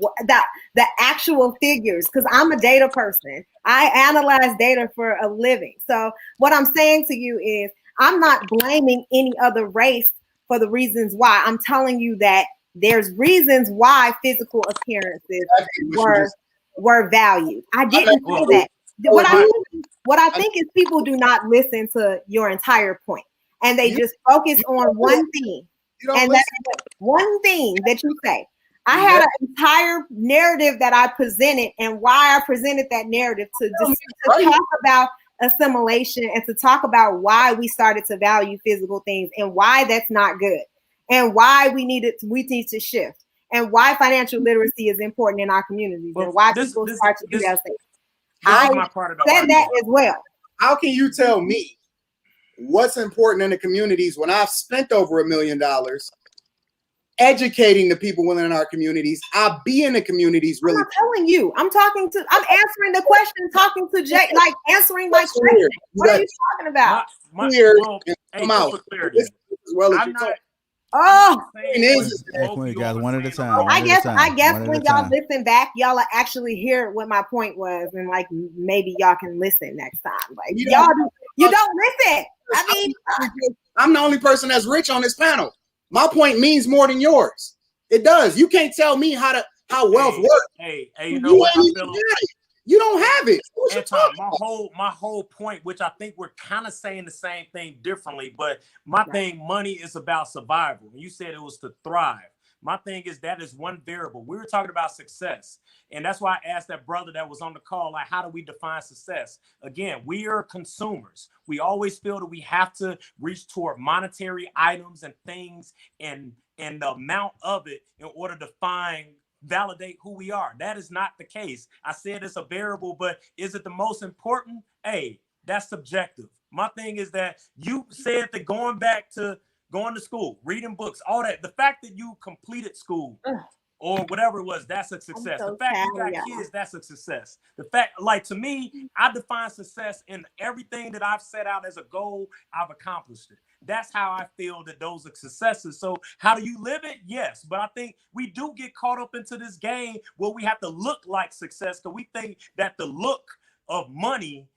actual figures, because I'm a data person. I analyze data for a living. So what I'm saying to you is, I'm not blaming any other race for the reasons why. I'm telling you that there's reasons why physical appearances were valued. I didn't say that. What I think is people do not listen to your entire point. And they just focus on one thing. And that's one thing that you say. I had an entire narrative that I presented, and why I presented that narrative to talk about assimilation and to talk about why we started to value physical things and why that's not good, and why we need to shift, and why financial literacy is important in our communities, and why people start to do those things. I said that as well. How can you tell me what's important in the communities when I've spent over $1 million educating the people within our communities? I'll be in the communities really. I'm not telling you. I'm answering the question, talking to Jay, like answering my question. What are you talking about? You guys one at a time. I guess when y'all listen back, y'all will actually hear what my point was, and like maybe y'all can listen next time. Like you don't listen. I mean, I'm the only person that's rich on this panel. My point means more than yours. It does. You can't tell me how wealth works. Hey, you know what? You don't have it. Anton, my whole point, which I think we're kind of saying the same thing differently, but my thing, money is about survival. You said it was to thrive. My thing is that is one variable. We were talking about success. And that's why I asked that brother that was on the call, like, how do we define success? Again, we are consumers. We always feel that we have to reach toward monetary items and things and the amount of it in order to validate who we are. That is not the case. I said it's a variable, but is it the most important? Hey, that's subjective. My thing is that you said that going to school, reading books, all that, the fact that you completed school or whatever it was, that's a success. The fact you got kids, that's a success. The fact, like, to me, I define success in everything that I've set out as a goal, I've accomplished it. That's how I feel that those are successes. So how do you live it? Yes. But I think we do get caught up into this game where we have to look like success, because we think that the look of money,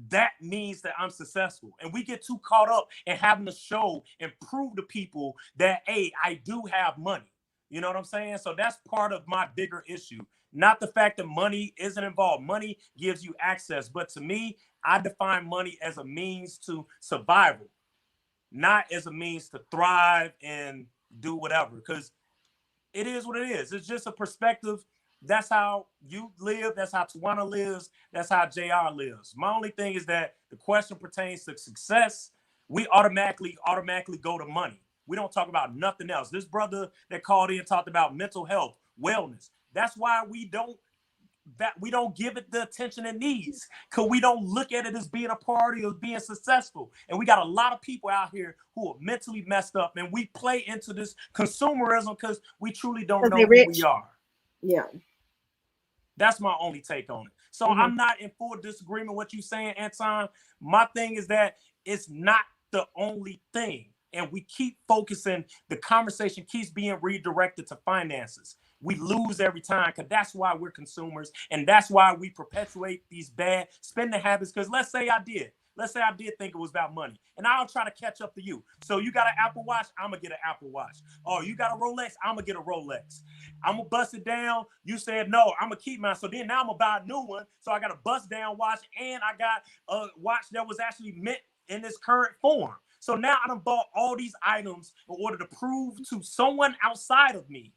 that means that I'm successful. And we get too caught up in having to show and prove to people that, hey, I do have money. You know what I'm saying? So that's part of my bigger issue. Not the fact that money isn't involved. Money gives you access. But to me, I define money as a means to survival, not as a means to thrive and do whatever. Because it is what it is. It's just a perspective. That's how you live. That's how Tawana lives. That's how JR lives. My only thing is that the question pertains to success. We automatically go to money. We don't talk about nothing else. This brother that called in talked about mental health, wellness. That's why we don't give it the attention it needs, because we don't look at it as being a party or being successful. And we got a lot of people out here who are mentally messed up, and we play into this consumerism because we truly don't know who we are. Yeah. That's my only take on it. So I'm not in full disagreement with what you're saying, Anton. My thing is that it's not the only thing. And we keep focusing, the conversation keeps being redirected to finances. We lose every time because that's why we're consumers. And that's why we perpetuate these bad spending habits. Because let's say I did think it was about money. And I'll try to catch up to you. So you got an Apple Watch, I'm going to get an Apple Watch. Oh, you got a Rolex, I'm going to get a Rolex. I'm going to bust it down. You said, no, I'm going to keep mine. So then now I'm going to buy a new one. So I got a bust down watch and I got a watch that was actually meant in its current form. So now I done bought all these items in order to prove to someone outside of me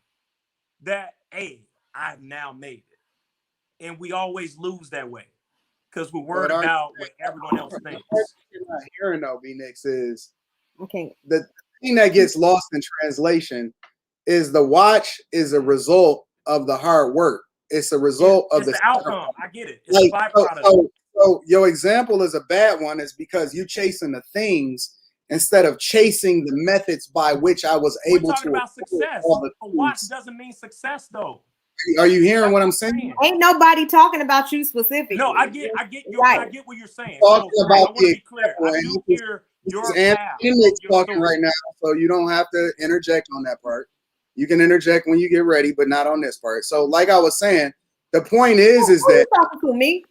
that, hey, I've now made it. And we always lose that way because we're worried about what everyone else thinks. What you're not hearing though, B-Nix, is okay. The thing that gets lost in translation is the watch is a result of the hard work. It's a result of the outcome. I get it. It's like, a byproduct. So your example is a bad one, is because you chasing the things instead of chasing the methods by which I was able to. We're talking about success. A watch doesn't mean success, though. Are you hearing what I'm saying? Ain't nobody talking about you specifically. No, I get right. I get what you're saying. Talking so, about I want to be clear. I do hear your path. Talking right now, so you don't have to interject on that part. You can interject when you get ready, but not on this part. So, like I was saying, the point is that you talking to me?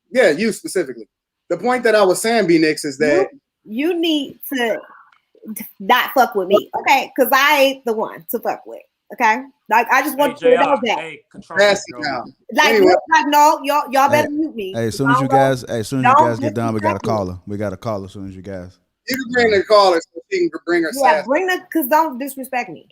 Yeah, you specifically. The point that I was saying, B-Nix, is that you need to not fuck with me, okay? Because I ain't the one to fuck with, okay? Like I just want you to know that. Hey, like, anyway. no, y'all better mute me. Hey, as soon as you guys get done, we got a caller. We got a caller as soon as you guys. You can bring the caller so she can bring her. Yeah, bring the, because don't disrespect me.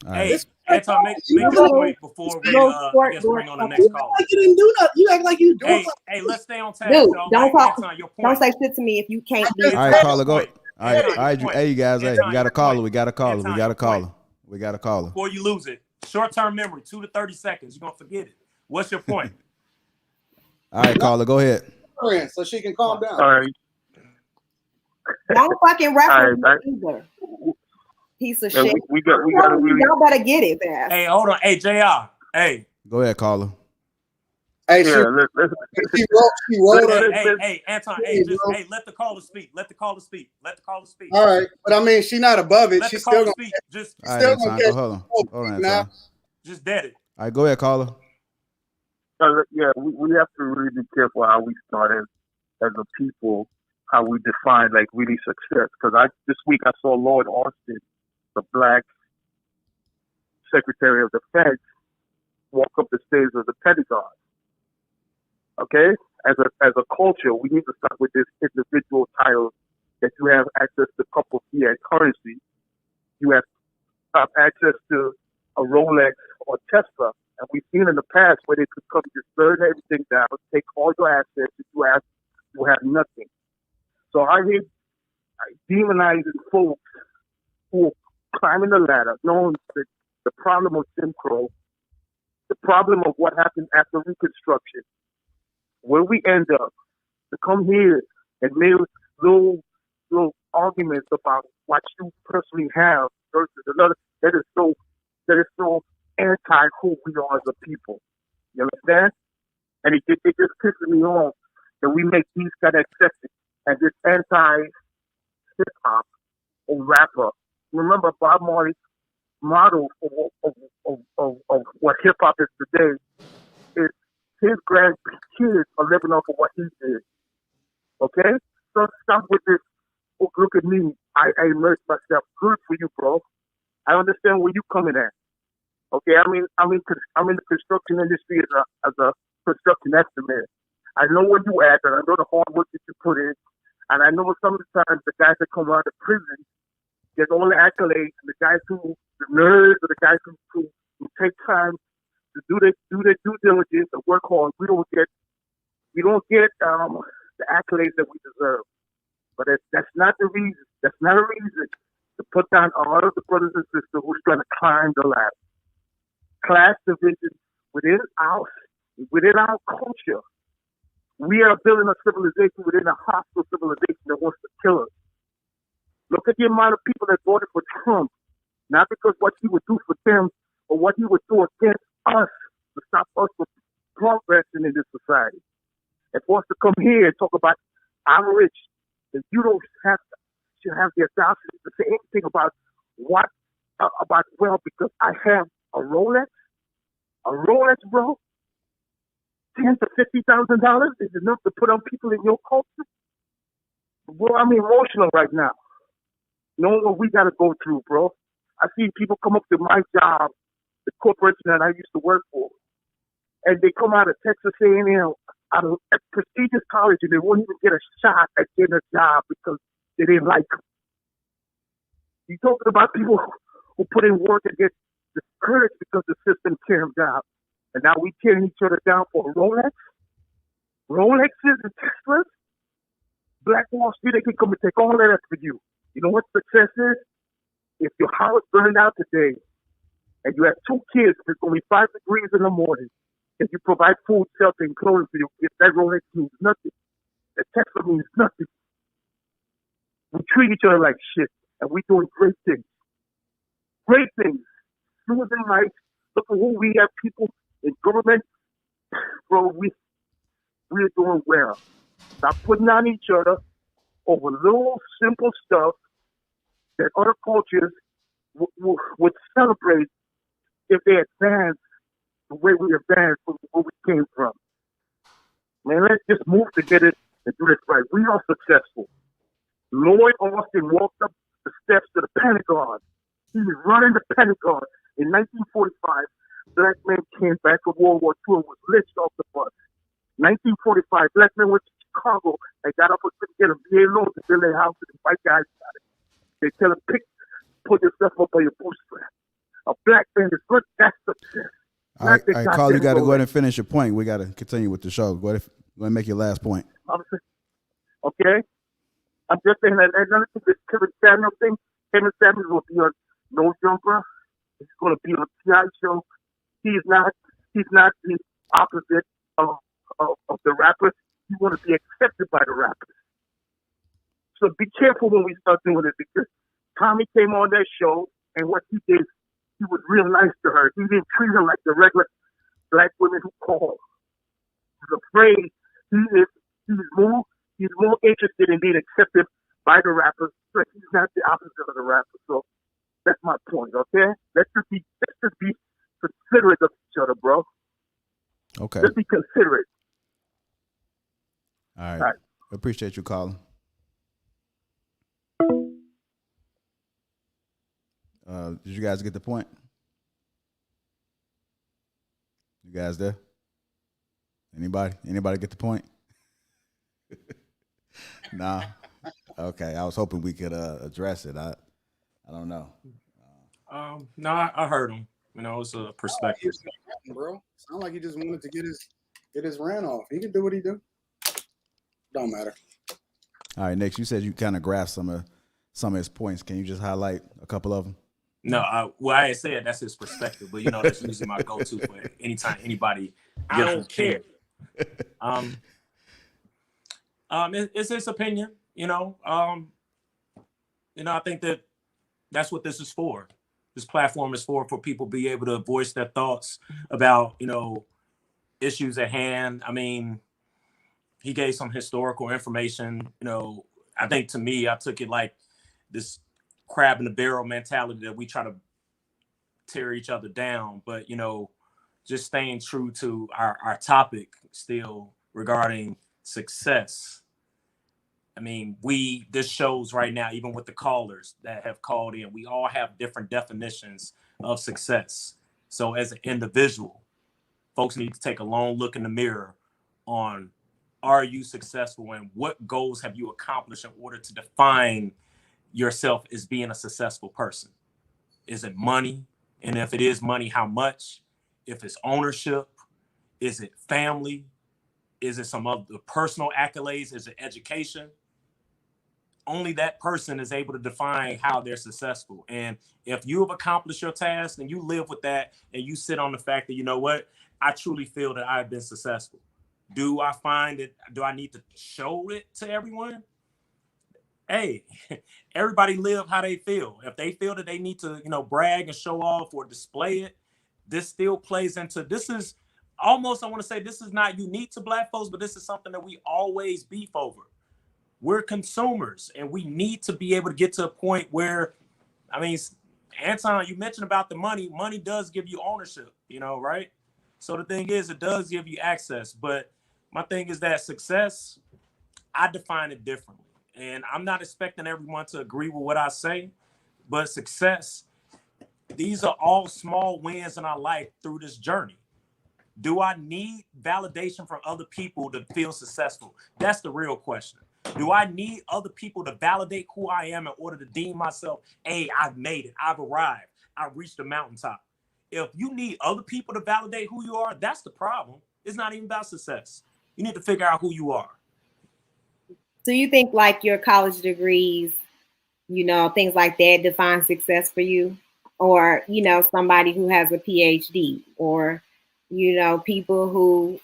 Hey, Anton, make this point before we I guess bring on the next caller. Like you didn't do nothing. You act like you doing something. Hey, let's stay on task. Dude, don't talk. Don't say shit to me if you can't. All right, caller, go. All right, hey, you guys. Hey, we got a caller. We got a caller. We got a caller. We got a caller. Before you lose it, short-term memory, 2 to 30 seconds. You're gonna forget it. What's your point? All right, caller, go ahead. So she can calm down. All right. Don't fucking reference me either. Piece of shit. We got to really. Y'all better get it, man. Hey, hold on. Hey, JR. Hey. Go ahead, caller. Hey, she wrote her. Hey, Anton. Hey, just let the caller speak. Let the caller speak. All right, but I mean, she's not above it. She's still gonna speak. Just all right, still gonna hold on now. Just dead it. All right, go ahead, caller. Yeah, we have to really be careful how we start as a people, how we define like really success. Because this week I saw Lord Austin, the black Secretary of Defense, walk up the stairs of the Pentagon. Okay, as a culture, we need to start with this individual title that you have access to couple fiat currency, you have access to a Rolex or Tesla, and we've seen in the past where they could come just burn everything down, take all your assets, and you have nothing. So I hate demonizing folks who are climbing the ladder, knowing that the problem of Jim Crow, the problem of what happened after Reconstruction, where we end up to come here and make little arguments about what you personally have versus another that is so anti who we are as a people. You understand? And it just pisses me off that we make these kind of exceptions and this anti hip hop or rapper. Remember Bob Marley's model of what hip hop is today is his grandkids are living off of what he did. Okay? So stop with this. Oh, look at me. I immersed myself. Good for you, bro. I understand where you're coming at. Okay? I'm in the construction industry as a construction estimate. I know where you at, and I know the hard work that you put in. And I know some of the times the guys that come out of prison get all the accolades, and the nerds, or the guys who take time to do their due diligence and work hard. We don't get the accolades that we deserve. But that's not the reason. That's not a reason to put down all of the brothers and sisters who's trying to climb the ladder. Class division within our culture. We are building a civilization within a hostile civilization that wants to kill us. Look at the amount of people that voted for Trump, not because what he would do for them, but what he would do against us to stop us from progressing in this society. and for us to come here and talk about I'm rich, and you don't should have the audacity to say anything about what about wealth because I have a Rolex, bro. $10,000 to $50,000 is enough to put on people in your culture. Bro, I'm emotional right now. Knowing what we got to go through, bro. I see people come up to my job, the corporation that I used to work for, and they come out of Texas A&M, out of a prestigious college, and they won't even get a shot at getting a job because they didn't like them. You're talking about people who put in work and get discouraged because the system tear them down. And now we tearing each other down for Rolexes and Teslas. Black Wall Street, they can come and take all that for you. You know what success is? If your house burned out today and you have 2 kids, it's only 5 degrees in the morning, and you provide food, shelter, and clothing for you, if that Rolex means nothing, that Tesla means nothing. We treat each other like shit, and we're doing great things. Great things. Citizen rights. Look at who we have, people in government. Bro, we're doing well. Stop putting on each other over little simple stuff that other cultures would celebrate if they advance the way we advance from where we came from. Man, let's just move together and do this right. We are successful. Lloyd Austin walked up the steps to the Pentagon. He was running the Pentagon. In 1945, black men came back from World War II and was lynched off the bus. 1945, black men went to Chicago and got up and couldn't get a VA loan to build their houses, and white guys got it. They tell them, put yourself up on your bootstrap. A black man is good, that's success. All right, Carl, you got to go ahead and finish your point. We got to continue with the show. Go ahead and make your last point. Okay? I'm just saying that another thing, this Kevin Samuel thing, Kevin Samuel will be on No Jumper. He's going to be on T.I. show. He's not the opposite of the rappers. He want to be accepted by the rappers. So be careful when we start doing it, because Tommy came on that show, and what he did, he was real nice to her. He didn't treat her like the regular black women who call. He's afraid. He's more interested in being accepted by the rappers, but he's not the opposite of the rappers. So that's my point, okay? Let's just be considerate of each other, bro. Okay. Let's be considerate. All right. Appreciate you calling. Did you guys get the point? You guys there? Anybody get the point? Nah. Okay. I was hoping we could address it. I don't know. No, I heard him. You know, it's a perspective. Bro, sound like he just wanted to get his rant off. He can do what he do. Don't matter. All right, Nick, you said you kind of grasped some of his points. Can you just highlight a couple of them? No, I said that's his perspective, but that's usually my go-to for anytime anybody. I don't care. It's his opinion. I think that's what this is for. This platform is for people to be able to voice their thoughts about issues at hand. I mean, he gave some historical information. I think to me, I took it like this crab in the barrel mentality that we try to tear each other down, but just staying true to our topic still regarding success. I mean, this shows right now, even with the callers that have called in, we all have different definitions of success. So as an individual, folks need to take a long look in the mirror on, are you successful, and what goals have you accomplished in order to define yourself as being a successful person? Is it money? And if it is money, how much? If it's ownership, is it family? Is it some of the personal accolades? Is it education? Only that person is able to define how they're successful. And if you have accomplished your task and you live with that and you sit on the fact that, I truly feel that I've been successful. Do I need to show it to everyone? Hey, everybody live how they feel. If they feel that they need to, brag and show off or display it, this still plays into, this is almost, I want to say this is not unique to Black folks, but this is something that we always beef over. We're consumers, and we need to be able to get to a point where, I mean, Anton, you mentioned about the money. Money does give you ownership, right? So the thing is, it does give you access. But my thing is that success, I define it differently. And I'm not expecting everyone to agree with what I say, but success, these are all small wins in our life through this journey. Do I need validation from other people to feel successful? That's the real question. Do I need other people to validate who I am in order to deem myself, hey, I've made it, I've arrived, I've reached the mountaintop? If you need other people to validate who you are, that's the problem. It's not even about success. You need to figure out who you are. Do you think like your college degrees, things like that define success for you? Or, somebody who has a PhD, or, people who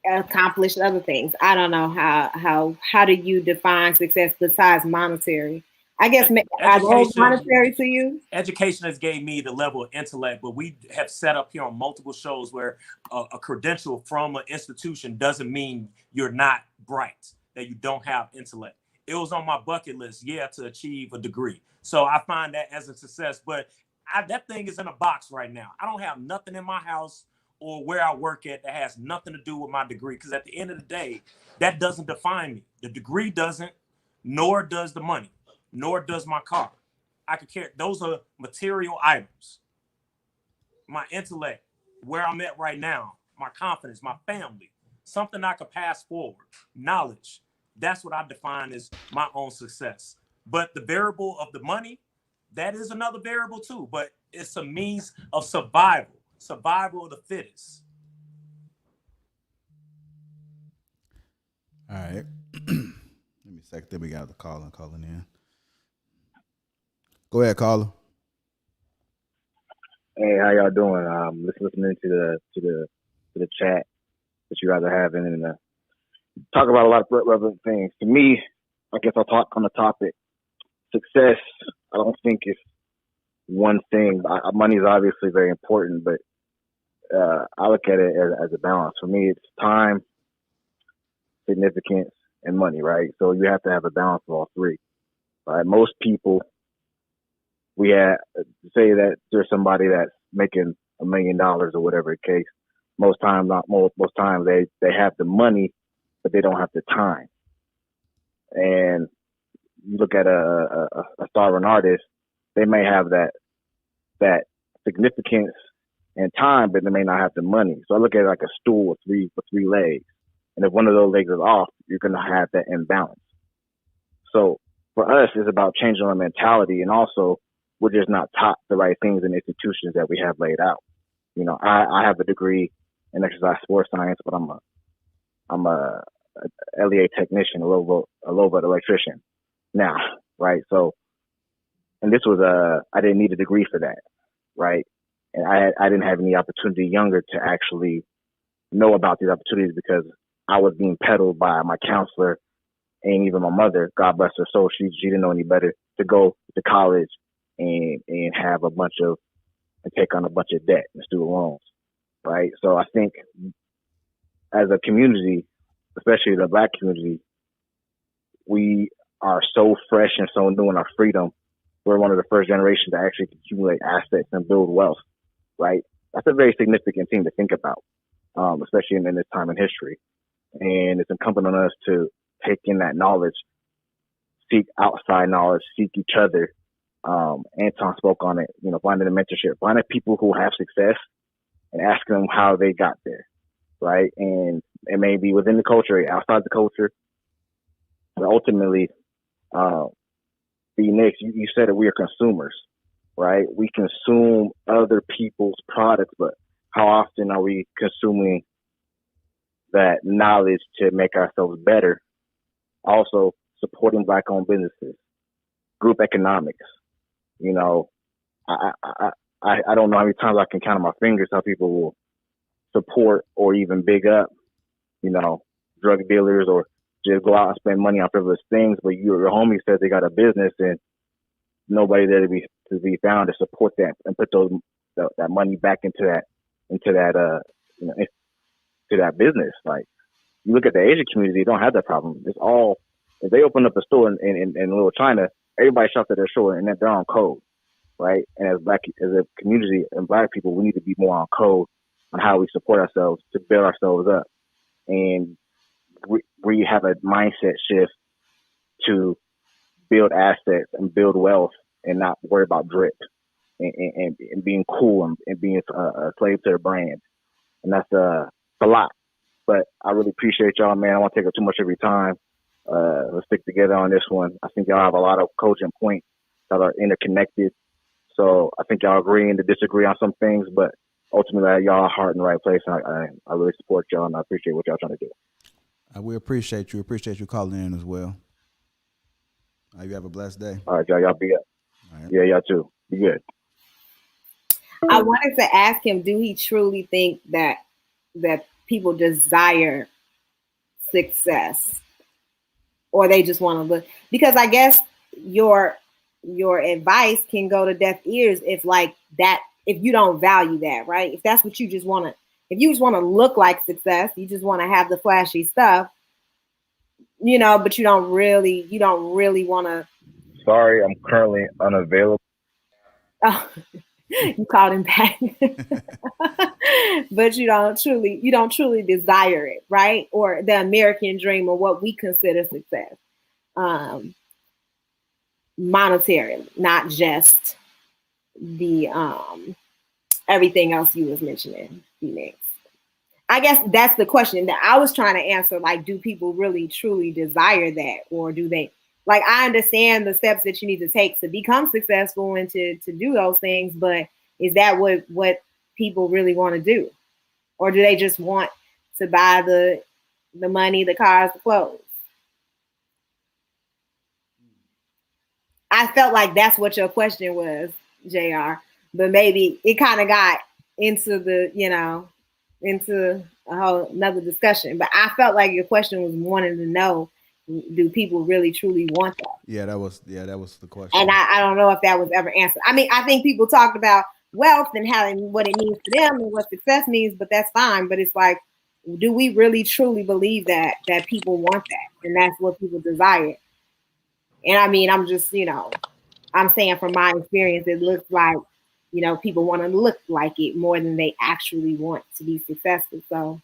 accomplished other things. I don't know how do you define success besides monetary? I guess are those monetary to you? Education has gave me the level of intellect, but we have set up here on multiple shows where a credential from an institution doesn't mean you're not bright, that you don't have intellect. It was on my bucket list, to achieve a degree. So I find that as a success, but that thing is in a box right now. I don't have nothing in my house or where I work at that has nothing to do with my degree. Because at the end of the day, that doesn't define me. The degree doesn't, nor does the money, nor does my car. I could care. Those are material items. My intellect, where I'm at right now, my confidence, my family, something I could pass forward, knowledge. That's what I define as my own success. But the variable of the money, that is another variable too. But it's a means of survival of the fittest. All right. Let me a second. Then we got the caller calling in. Go ahead, caller. Hey, how y'all doing? Listening to the chat that you guys are having, and talk about a lot of relevant things. To me, I guess I'll talk on the topic. Success, I don't think it's one thing. Money is obviously very important, but I look at it as a balance. For me, it's time, significance, and money, right? So you have to have a balance of all three. Right? Most people, we say that there's somebody that's making $1 million or whatever the case. Most times they have the money, but they don't have the time. And you look at a starving artist, they may have that significance and time, but they may not have the money. So I look at it like a stool with three legs. And if one of those legs is off, you're going to have that imbalance. So for us, it's about changing our mentality. And also, we're just not taught the right things in institutions that we have laid out. I have a degree in exercise sports science, but I'm a LEA technician, a low volt electrician now, right? So, and this was I didn't need a degree for that, right? And I didn't have any opportunity younger to actually know about these opportunities because I was being peddled by my counselor and even my mother, God bless her soul. She didn't know any better, to go to college and have and take on a bunch of debt and student loans, right? So I think as a community, especially the Black community, we are so fresh and so new in our freedom. We're one of the first generations to actually accumulate assets and build wealth, right? That's a very significant thing to think about, especially in this time in history. And it's incumbent on us to take in that knowledge, seek outside knowledge, seek each other. Anton spoke on it, finding a mentorship, finding people who have success and asking them how they got there, right? And it may be within the culture, outside the culture, but ultimately, next, you said that we are consumers, right? We consume other people's products, but how often are we consuming that knowledge to make ourselves better? Also, supporting Black-owned businesses, group economics. I don't know how many times I can count on my fingers how people will support or even big up, drug dealers, or just go out and spend money on frivolous things. But your homie says they got a business and nobody there to be found to support that and put that money back into that into that business. Like, you look at the Asian community, they don't have that problem. It's all, if they open up a store in Little China, everybody shops at their store and they're on code, right? And as a community and Black people, we need to be more on code on how we support ourselves to build ourselves up. And we have a mindset shift to build assets and build wealth and not worry about drip and being cool and being a slave to the brand. And that's a lot. But I really appreciate y'all, man. I won't take up too much of your time. Let's stick together on this one. I think y'all have a lot of cogent points that are interconnected. So I think y'all agreeing to disagree on some things, but ultimately y'all are heart in the right place. And I really support y'all, and I appreciate what y'all trying to do. We appreciate you. Appreciate you calling in as well. You have a blessed day. All right, y'all. Y'all be up. Right. Yeah, y'all too. Be good. I wanted to ask him, do he truly think that people desire success, or they just want to look? Because I guess your advice can go to deaf ears if you don't value that, right? If that's what you just want to, if you just want to look like success, you just want to have the flashy stuff, but you don't really want to. Sorry, I'm currently unavailable. Oh, you called him back. But you don't truly desire it, right? Or the American dream, or what we consider success, monetarily, not just the everything else you was mentioning, Phoenix. I guess that's the question that I was trying to answer. Like, do people really truly desire that, or do they? Like, I understand the steps that you need to take to become successful and to do those things, but is that what people really want to do? Or do they just want to buy the money, the cars, the clothes? I felt like that's what your question was, JR, but maybe it kind of got into into a whole another discussion. But I felt like your question was wanting to know, do people really truly want that? Yeah, that was the question. And I don't know if that was ever answered. I mean, I think people talked about wealth and what it means to them and what success means, but that's fine. But it's like, do we really truly believe that people want that and that's what people desire? And I mean, I'm just, I'm saying from my experience, it looks like, people want to look like it more than they actually want to be successful. So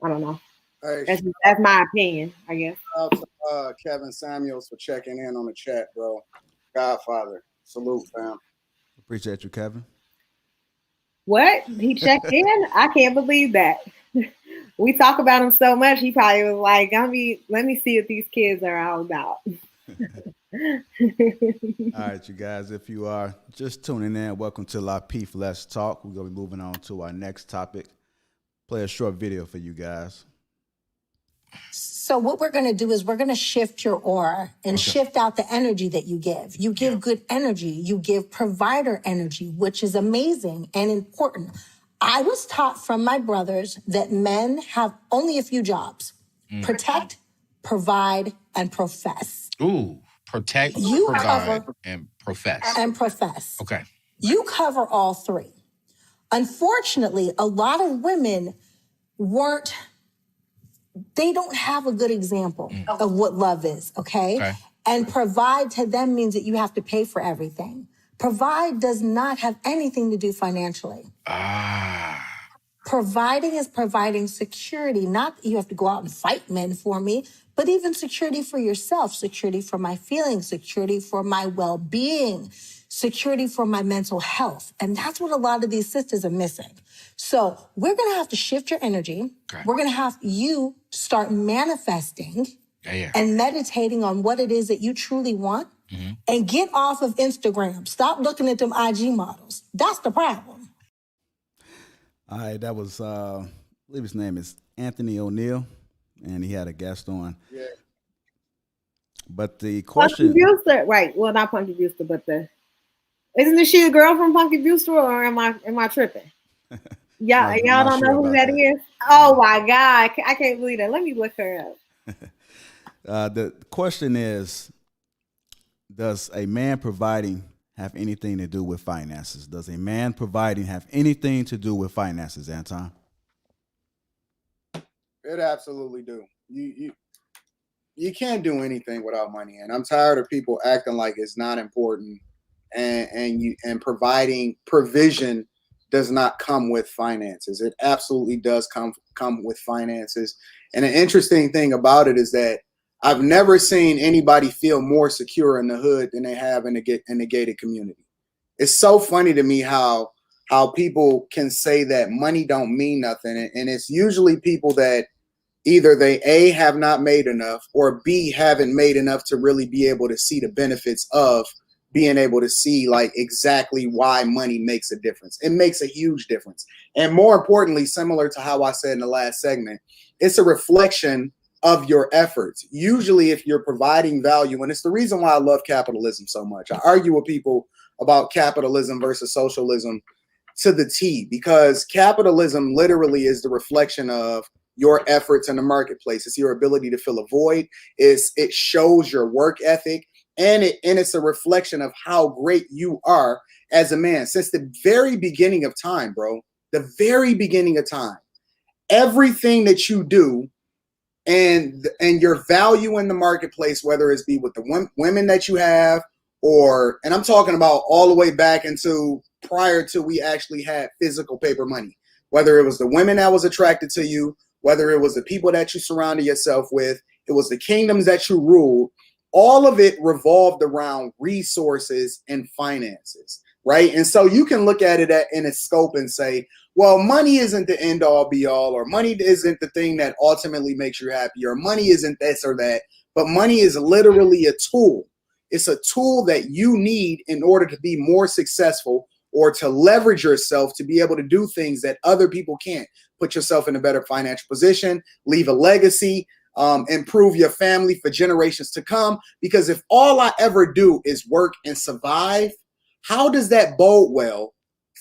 I don't know. Hey, that's my opinion, I guess. Shout out to Kevin Samuels for checking in on the chat, bro. Godfather. Salute, fam. Appreciate you, Kevin. What? He checked in? I can't believe that. We talk about him so much, he probably was like, let me see what these kids are all about. All right, you guys, if you are just tuning in, welcome to Lapeef Let's Talk. We're going to be moving on to our next topic. Play a short video for you guys. So what we're going to do is we're going to shift your aura and shift out the energy that you give. You give good energy. You give provider energy, which is amazing and important. I was taught from my brothers that men have only a few jobs: protect, provide, and profess. Ooh, protect, provide, and profess. And profess. Okay. You cover all three. Unfortunately, a lot of women they don't have a good example of what love is, okay? And provide to them means that you have to pay for everything. Provide does not have anything to do financially. Providing is providing security, not that you have to go out and fight men for me, but even security for yourself, security for my feelings, security for my well-being, security for my mental health. And that's what a lot of these sisters are missing. So we're going to have to shift your energy. Okay. We're going to have you start manifesting and meditating on what it is that you truly want, and get off of Instagram. Stop looking at them IG models. That's the problem. All right, that was, I believe his name is Anthony O'Neill, and he had a guest on. Yeah. But the question... Punky Brewster, right. Well, not Punky Brewster, but isn't she the girl from Punky Brewster, or am I tripping? Y'all don't know who that is? Oh my God. I can't believe that. Let me look her up. The question is, does a man providing have anything to do with finances? Does a man providing have anything to do with finances, Anton? It absolutely do. You can't do anything without money, and I'm tired of people acting like it's not important, and providing provision does not come with finances. It absolutely does come with finances. And an interesting thing about it is that I've never seen anybody feel more secure in the hood than they have in the gated community. It's so funny to me how people can say that money don't mean nothing, and it's usually people that either they A, have not made enough, or B, haven't made enough to really be able to see the benefits of being able to see like exactly why money makes a difference. It makes a huge difference. And more importantly, similar to how I said in the last segment, it's a reflection of your efforts. Usually if you're providing value, and it's the reason why I love capitalism so much. I argue with people about capitalism versus socialism to the T, because capitalism literally is the reflection of your efforts in the marketplace. It's your ability to fill a void. It shows your work ethic, and it's a reflection of how great you are as a man. Since the very beginning of time, bro, the very beginning of time, everything that you do and your value in the marketplace, whether it's be with the women that you have, and I'm talking about all the way back into prior to we actually had physical paper money, whether it was the women that was attracted to you, whether it was the people that you surrounded yourself with, it was the kingdoms that you ruled, all of it revolved around resources and finances, right? And so you can look at it in a scope and say, well, money isn't the end all be all, or money isn't the thing that ultimately makes you happy, or money isn't this or that, but money is literally a tool. It's a tool that you need in order to be more successful or to leverage yourself to be able to do things that other people can't. Put yourself in a better financial position, leave a legacy, improve your family for generations to come. Because if all I ever do is work and survive, how does that bode well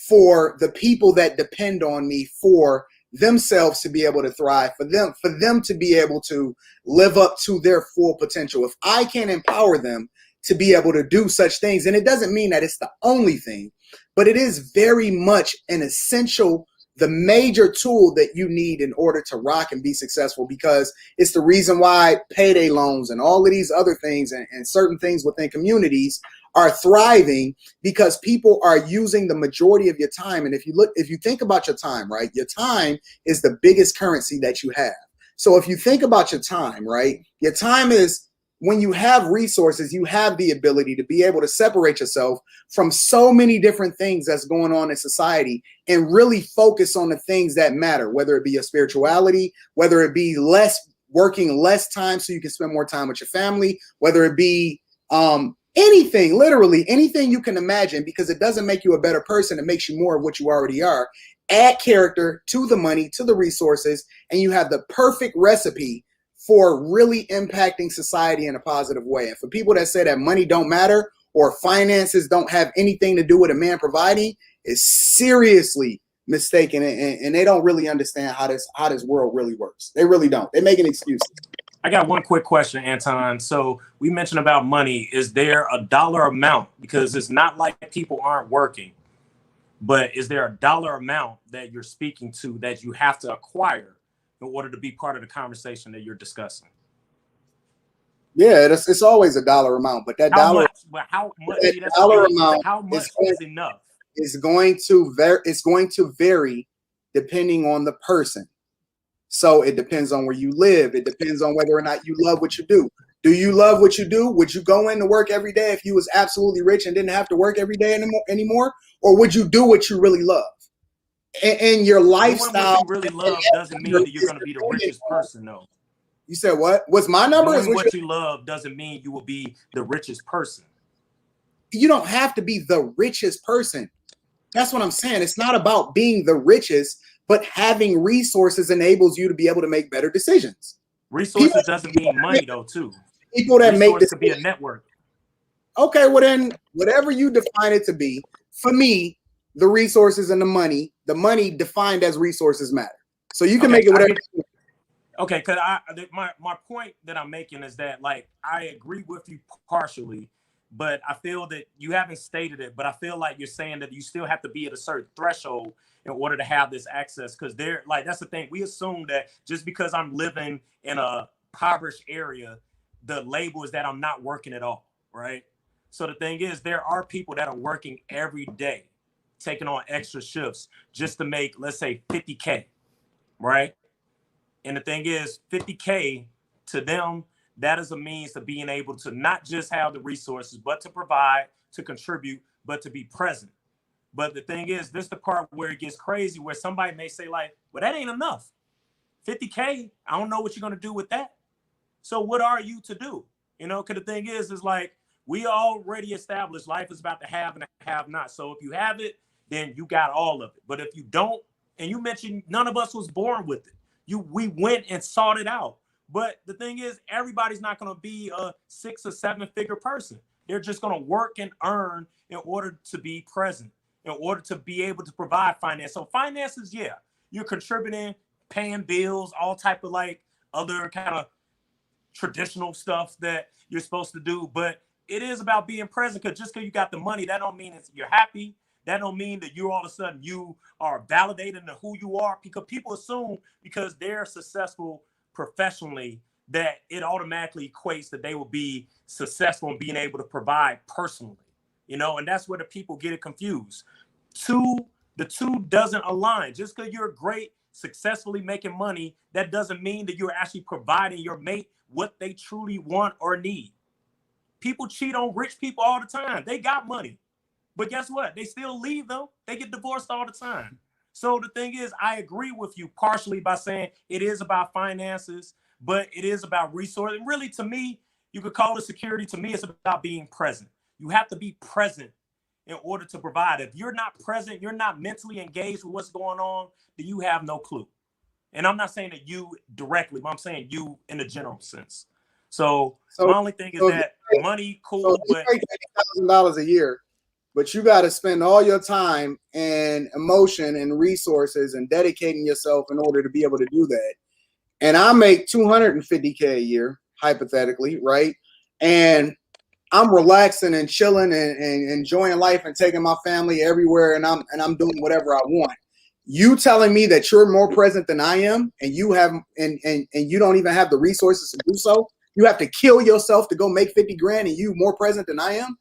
for the people that depend on me for themselves to be able to thrive, for them to be able to live up to their full potential? If I can't empower them to be able to do such things, and it doesn't mean that it's the only thing, but it is very much an essential, the major tool that you need in order to rock and be successful, because it's the reason why payday loans and all of these other things and certain things within communities are thriving, because people are using the majority of your time. And if you think about your time, right, your time is the biggest currency that you have. So if you think about your time, right, your time is, when you have resources, you have the ability to be able to separate yourself from so many different things that's going on in society and really focus on the things that matter, whether it be your spirituality, whether it be working less time so you can spend more time with your family, whether it be anything, literally anything you can imagine, because it doesn't make you a better person. It makes you more of what you already are. Add character to the money, to the resources, and you have the perfect recipe for really impacting society in a positive way. And for people that say that money don't matter or finances don't have anything to do with a man providing, is seriously mistaken, and they don't really understand how this world really works. They really don't. They're making excuses. I got one quick question, Anton. So we mentioned about money. Is there a dollar amount? Because it's not like people aren't working, but is there a dollar amount that you're speaking to that you have to acquire in order to be part of the conversation that you're discussing? Yeah, it's always a dollar amount, but that how dollar amount is enough? It's going to vary depending on the person. So it depends on where you live. It depends on whether or not you love what you do. Do you love what you do? Would you go into work every day if you was absolutely rich and didn't have to work every day anymore? Or would you do what you really love? And your lifestyle. What you really love doesn't mean that you're going to be the richest person, though. You said what? What's my number? Doing what you love doesn't mean you will be the richest person. You don't have to be the richest person. That's what I'm saying. It's not about being the richest, but having resources enables you to be able to make better decisions. Resources doesn't mean money, though, too. People that make this could be a network. Okay, well then, whatever you define it to be, for me, the resources and the money defined as resources matter. So you can make it whatever. Okay, because my point that I'm making is that, like, I agree with you partially but I feel that you haven't stated it, but I feel like you're saying that you still have to be at a certain threshold in order to have this access. Because they're like, that's the thing. We assume that just because I'm living in a impoverished area, the label is that I'm not working at all, right? So the thing is, there are people that are working every day, taking on extra shifts just to make, let's say, 50K, right? And the thing is, 50K to them, that is a means to being able to not just have the resources, but to provide, to contribute, but to be present. But the thing is, this is the part where it gets crazy, where somebody may say like, well, that ain't enough. 50K, I don't know what you're going to do with that. So what are you to do? You know, because the thing is like, we already established life is about to have and have not. So if you have it, then you got all of it. But if you don't, and you mentioned none of us was born with it. We went and sought it out. But the thing is, everybody's not going to be a 6 or 7 figure person. They're just going to work and earn in order to be present, in order to be able to provide finance. So finances, yeah, you're contributing, paying bills, all type of like other kind of traditional stuff that you're supposed to do. But it is about being present, because just because you got the money, that don't mean you're happy. That don't mean that you all of a sudden you are validating to who you are, because people assume because they're successful professionally that it automatically equates that they will be successful in being able to provide personally, you know, and that's where the people get it confused. The two doesn't align. Just because you're great, successfully making money, that doesn't mean that you're actually providing your mate what they truly want or need. People cheat on rich people all the time. They got money. But guess what? They still leave them. They get divorced all the time. So the thing is, I agree with you partially by saying it is about finances, but it is about resources. And really, to me, you could call it security. To me, it's about being present. You have to be present in order to provide. If you're not present, you're not mentally engaged with what's going on, then you have no clue. And I'm not saying that you directly, but I'm saying you in a general sense. So my only thing is that money, cool, but $80,000 a year. But you got to spend all your time and emotion and resources and dedicating yourself in order to be able to do that. And I make $250K a year, hypothetically, right? And I'm relaxing and chilling and enjoying life and taking my family everywhere, and I'm doing whatever I want. You telling me that you're more present than I am, and you have and you don't even have the resources to do so? You have to kill yourself to go make 50 grand, and you more present than I am?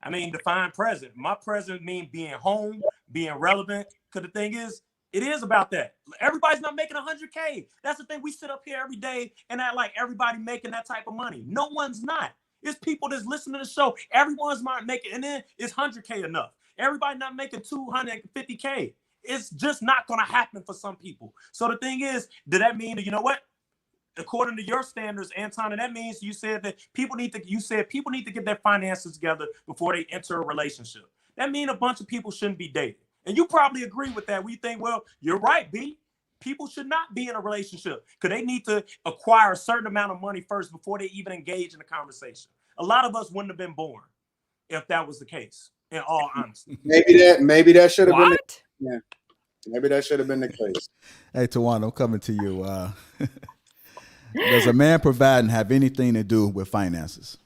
I mean, define present. My present mean being home, being relevant. Because the thing is, it is about that. Everybody's not making 100K. That's the thing. We sit up here every day and act like everybody making that type of money. No one's not. It's people that's listening to the show. Everyone's not making, and then it's 100K enough. Everybody not making 250K. It's just not going to happen for some people. So the thing is, did that mean that, you know what? According to your standards, Anton, and that means you said that people need to get their finances together before they enter a relationship. That means a bunch of people shouldn't be dating. And you probably agree with that. We think, well, you're right, B. People should not be in a relationship because they need to acquire a certain amount of money first before they even engage in a conversation. A lot of us wouldn't have been born if that was the case, in all honesty. Maybe that should have been yeah. Maybe that should have been the case. Hey, Tawana, I'm coming to you. Does a man providing have anything to do with finances?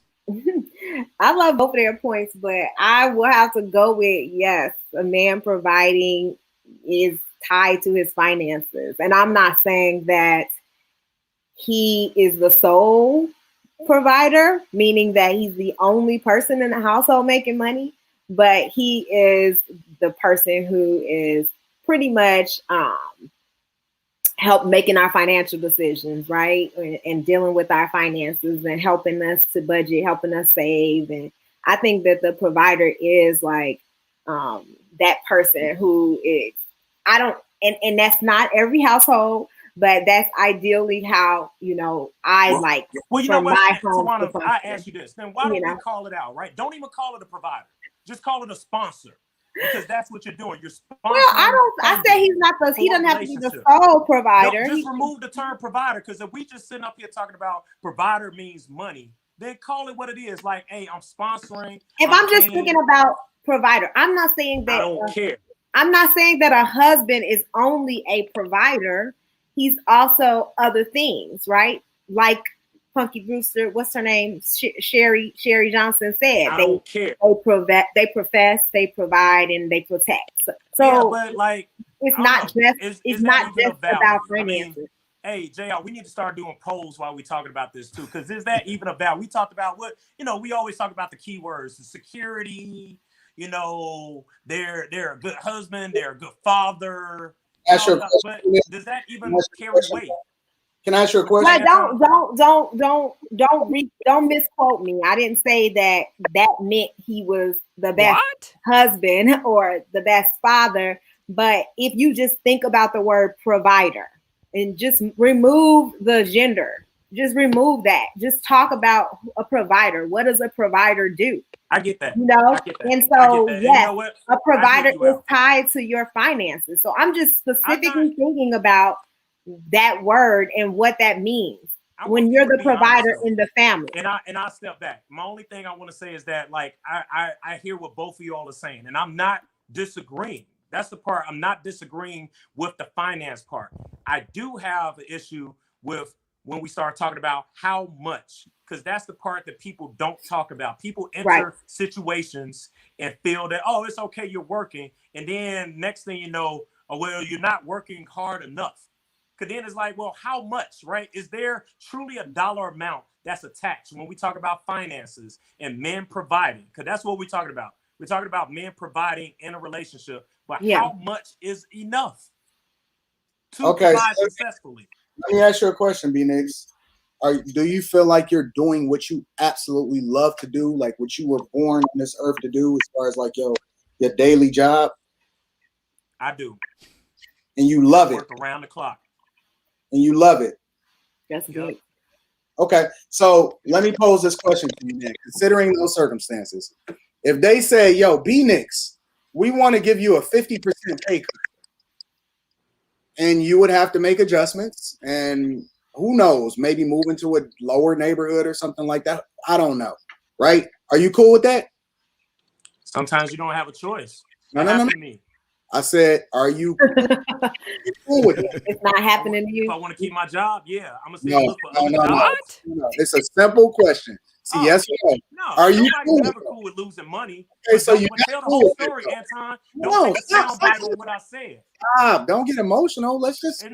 I love both of their points, but I will have to go with yes, a man providing is tied to his finances. And I'm not saying that he is the sole provider, meaning that he's the only person in the household making money, but he is the person who is pretty much help making our financial decisions, right? And dealing with our finances and helping us to budget, helping us save. And I think that the provider is like that person who is, and that's not every household, but that's ideally how, I like. Well, you know what, Tawana, I ask you this, then why don't we call it out, right? Don't even call it a provider. Just call it a sponsor. Because that's what you're doing. You're sponsoring. Well, I say he's not he doesn't have to be the sole provider. Just remove the term provider, because if we just sitting up here talking about provider means money, then call it what it is. Like, hey, I'm sponsoring. If I'm just thinking about provider, I'm not saying that. I don't care. I'm not saying that a husband is only a provider. He's also other things, right? Like Punky Brewster, what's her name? Sherry Johnson said. I don't care. They profess, they provide, and they protect. So yeah, but like it's not just about finances. I mean, hey, JR, we need to start doing polls while we're talking about this too. Because is that even about? We talked about what, we always talk about the keywords, the security, they're a good husband, they're a good father. But does that even carry weight? Can I ask you a question? But don't misquote me. I didn't say that meant he was the best husband or the best father. But if you just think about the word provider and just remove the gender, just remove that. Just talk about a provider. What does a provider do? I get that. I get that. And so, yes, a provider is tied to your finances. So I'm just specifically thinking about that word and what that means when you're the provider in the family. And I step back. My only thing I want to say is that, like, I hear what both of you all are saying, and I'm not disagreeing. That's the part. I'm not disagreeing with the finance part. I do have an issue with when we start talking about how much, because that's the part that people don't talk about. People enter situations and feel that, oh, it's okay, you're working. And then next thing you know, oh, well, you're not working hard enough. Because then it's like, well, how much, right? Is there truly a dollar amount that's attached when we talk about finances and men providing? Because that's what we're talking about. We're talking about men providing in a relationship, but how much is enough to provide successfully? Let me ask you a question, B-Nix. Do you feel like you're doing what you absolutely love to do, like what you were born on this earth to do, as far as like your daily job? I do. And you love it. Work around the clock. And you love it. That's good. Okay, so let me pose this question to you, Nick. Considering those circumstances, if they say, yo, B-Nix, we want to give you a 50% pay cut, and you would have to make adjustments, and who knows, maybe move into a lower neighborhood or something like that. I don't know, right? Are you cool with that? Sometimes you don't have a choice. No. I said, are you cool with it? It's not happening to you. If I want to keep my job, yeah. I'm going to say look for other jobs. No. It's a simple question. See, yes or no? No, are you never cool with losing money. Okay, so you tell the whole story, Anton. Don't take a soundbite on what I said. Stop. Don't get emotional. Let's just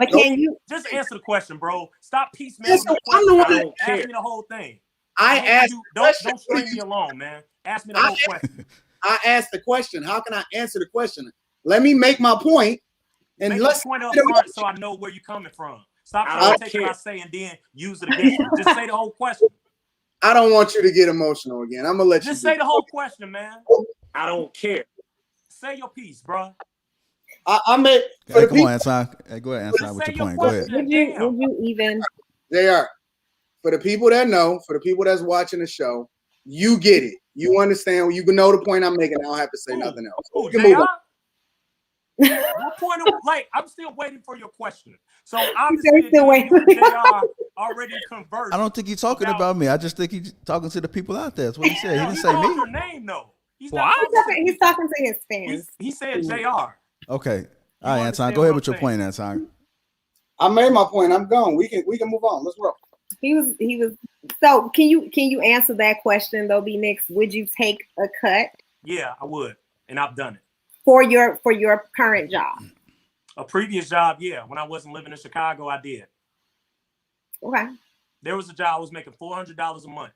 just answer the question, bro. Stop piecemealing the question. I don't care. Ask me the whole thing. I asked you. Don't string me along, man. Ask me the whole question. I asked the question. How can I answer the question? Let me make my point, and let's point up front so I know where you're coming from. Stop trying to take what I say and then use it against me. Just say the whole question. I don't want you to get emotional again. I'm gonna let you. Just say the whole question, man. I don't care. Say your piece, bro. I made. Come on, Anton. Hey, go ahead, Anton, with your point. Go ahead. Would you even? They are. For the people that know, for the people that's watching the show, you get it. You understand. You can know the point I'm making. I don't have to say nothing else. You can move on. I'm still waiting for your question. So obviously, they are already converted. I don't think he's talking about me. I just think he's talking to the people out there. That's what he said. He didn't say me. Your name, though. He's talking to his fans. He said Jr. Okay. All right, Anton. Go ahead with your point, Anton. I made my point. I'm gone. We can move on. Let's roll. He was. So can you answer that question though, B-Nix? Would you take a cut? Yeah, I would, and I've done it. For your current job? A previous job, yeah. When I wasn't living in Chicago, I did. Okay. There was a job I was making $400 a month.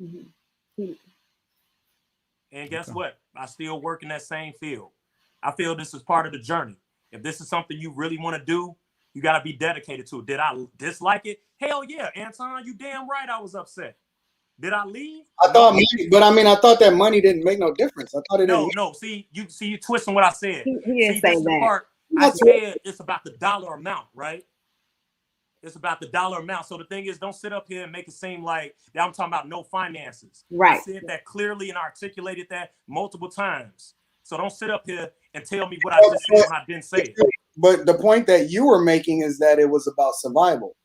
Mm-hmm. And guess what? I still work in that same field. I feel this is part of the journey. If this is something you really want to do, you got to be dedicated to it. Did I dislike it? Hell yeah, Anton, you damn right I was upset. Did I leave? I thought that money didn't make no difference. I thought it didn't. No. See, you twisting what I said. He didn't say that. Part, I said it's about the dollar amount, right? It's about the dollar amount. So the thing is, don't sit up here and make it seem like that I'm talking about no finances. Right. I said that clearly and articulated that multiple times. So don't sit up here and tell me what I just said when I didn't say it. But the point that you were making is that it was about survival.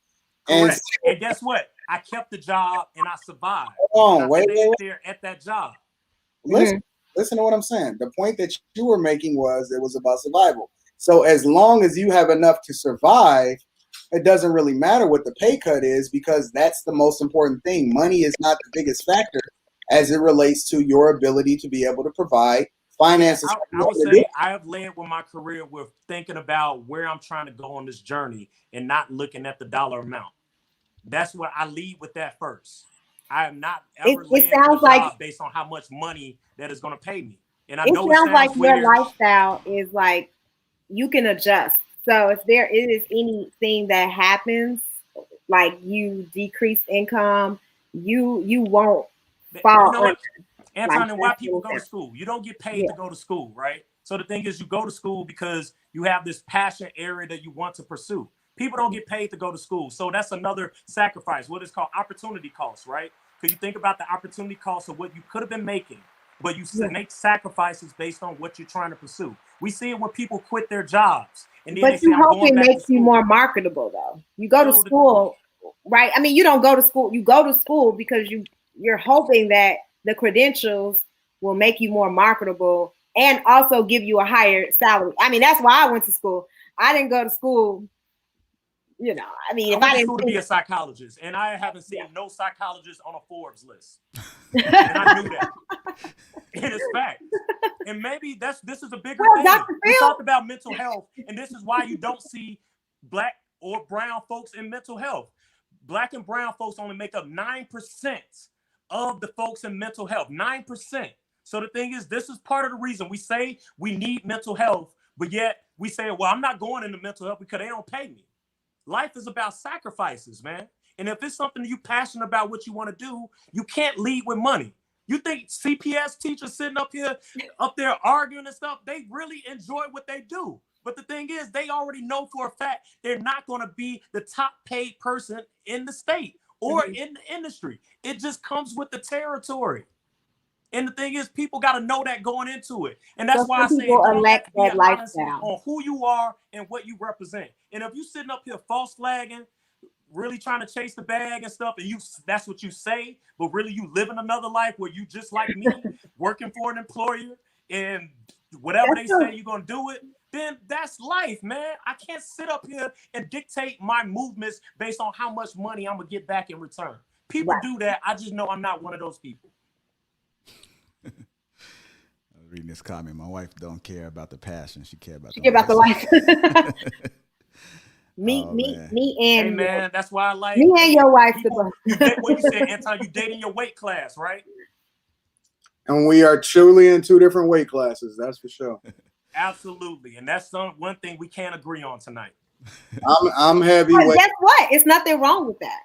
Correct. And guess what? I kept the job and I survived. Wait. There at that job. Listen to what I'm saying. The point that you were making was it was about survival. So as long as you have enough to survive, it doesn't really matter what the pay cut is, because that's the most important thing. Money is not the biggest factor as it relates to your ability to be able to provide finances. I would say I have led with my career with thinking about where I'm trying to go on this journey and not looking at the dollar amount. That's what I lead with that first. I am not ever led with a job based on how much money that is going to pay me. And I know it sounds like weird. Your lifestyle is like you can adjust. So if there is anything that happens, like you decrease income, you won't fall. You know what, Anton, and why people go to school? You don't get paid to go to school, right? So the thing is, you go to school because you have this passion area that you want to pursue. People don't get paid to go to school. So that's another sacrifice, what is called opportunity costs, right? Because you think about the opportunity cost of what you could have been making, but you make sacrifices based on what you're trying to pursue. We see it when people quit their jobs. And then but you hope it makes you more marketable, though. You go to school, right? I mean, you don't go to school. You go to school because you're hoping that the credentials will make you more marketable and also give you a higher salary. I mean, that's why I went to school. I didn't go to school. You know, I mean, I went to school to be a psychologist, and I haven't seen no psychologist on a Forbes list. And I knew that. And it's fact. And maybe this is a bigger thing. We talked about mental health, and this is why you don't see Black or brown folks in mental health. Black and brown folks only make up 9% of the folks in mental health. 9%. So the thing is, this is part of the reason we say we need mental health, but yet we say, well, I'm not going into mental health because they don't pay me. Life is about sacrifices, man. And if it's something you're passionate about, what you want to do, you can't lead with money. You think CPS teachers sitting up there arguing and stuff, they really enjoy what they do. But the thing is, they already know for a fact they're not going to be the top paid person in the state or in the industry. It just comes with the territory. And the thing is, people got to know that going into it. And that's why I say people elect that lifestyle on who you are and what you represent. And if you sitting up here false flagging, really trying to chase the bag and stuff, and that's what you say, but really you live in another life where you just like me, working for an employer and whatever they say you're going to do it, then that's life, man. I can't sit up here and dictate my movements based on how much money I'm going to get back in return. People do that. I just know I'm not one of those people. Reading this comment, my wife don't care about the passion. She care about the life. me and hey man, that's why I like me and your wife. What you said, Anton, you dating your weight class, right? And we are truly in two different weight classes. That's for sure. Absolutely, and that's one thing we can't agree on tonight. I'm heavyweight. Guess what? It's nothing wrong with that.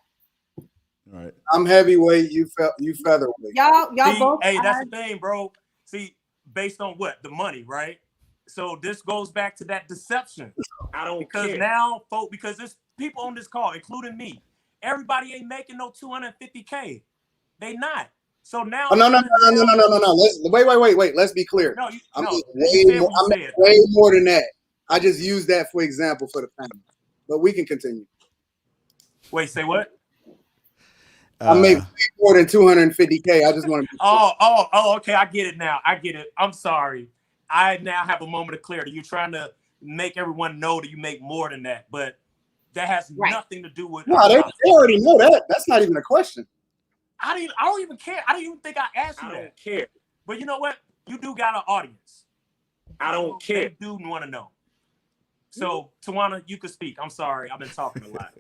All right. I'm heavyweight. You featherweight. Y'all see, both. Hey, that's the thing, bro. See, based on what? The money, right? So this goes back to that deception. I don't care. Now, folks, because there's people on this call, including me, everybody ain't making no 250K. They not. So now. Oh, no. Wait. Let's be clear. I'm way more than that. I just used that for example for the family. But we can continue. Wait, say what? I make more than 250K. I just want to. Oh, okay. I get it now. I get it. I'm sorry. I now have a moment of clarity. You're trying to make everyone know that you make more than that, but that has nothing to do with. No, they already know that. That's not even a question. I don't even care. I don't even think I asked you that. I don't care. But you know what? You do got an audience. I don't care. They do want to know. So, Tawana, you could speak. I'm sorry. I've been talking a lot.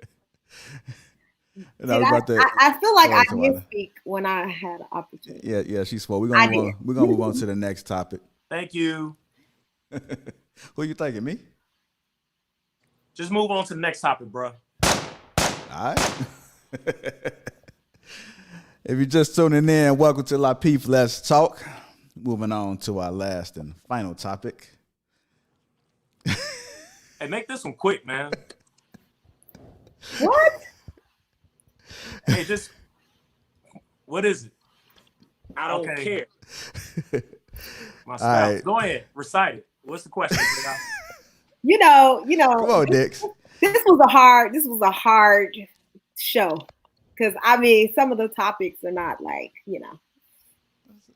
I feel like I did speak when I had an opportunity. Yeah, she spoke. We're gonna move on to the next topic. Thank you. Who you thinking, me? Just move on to the next topic, bro. All right. If you're just tuning in, welcome to Lapeef Let's Talk. Moving on to our last and final topic. Hey, make this one quick, man. What? Hey, what is it? I don't care. My spouse. Right. Go ahead, recite it. What's the question? You know. Come on, Dix. This was a hard show because I mean some of the topics are not like it's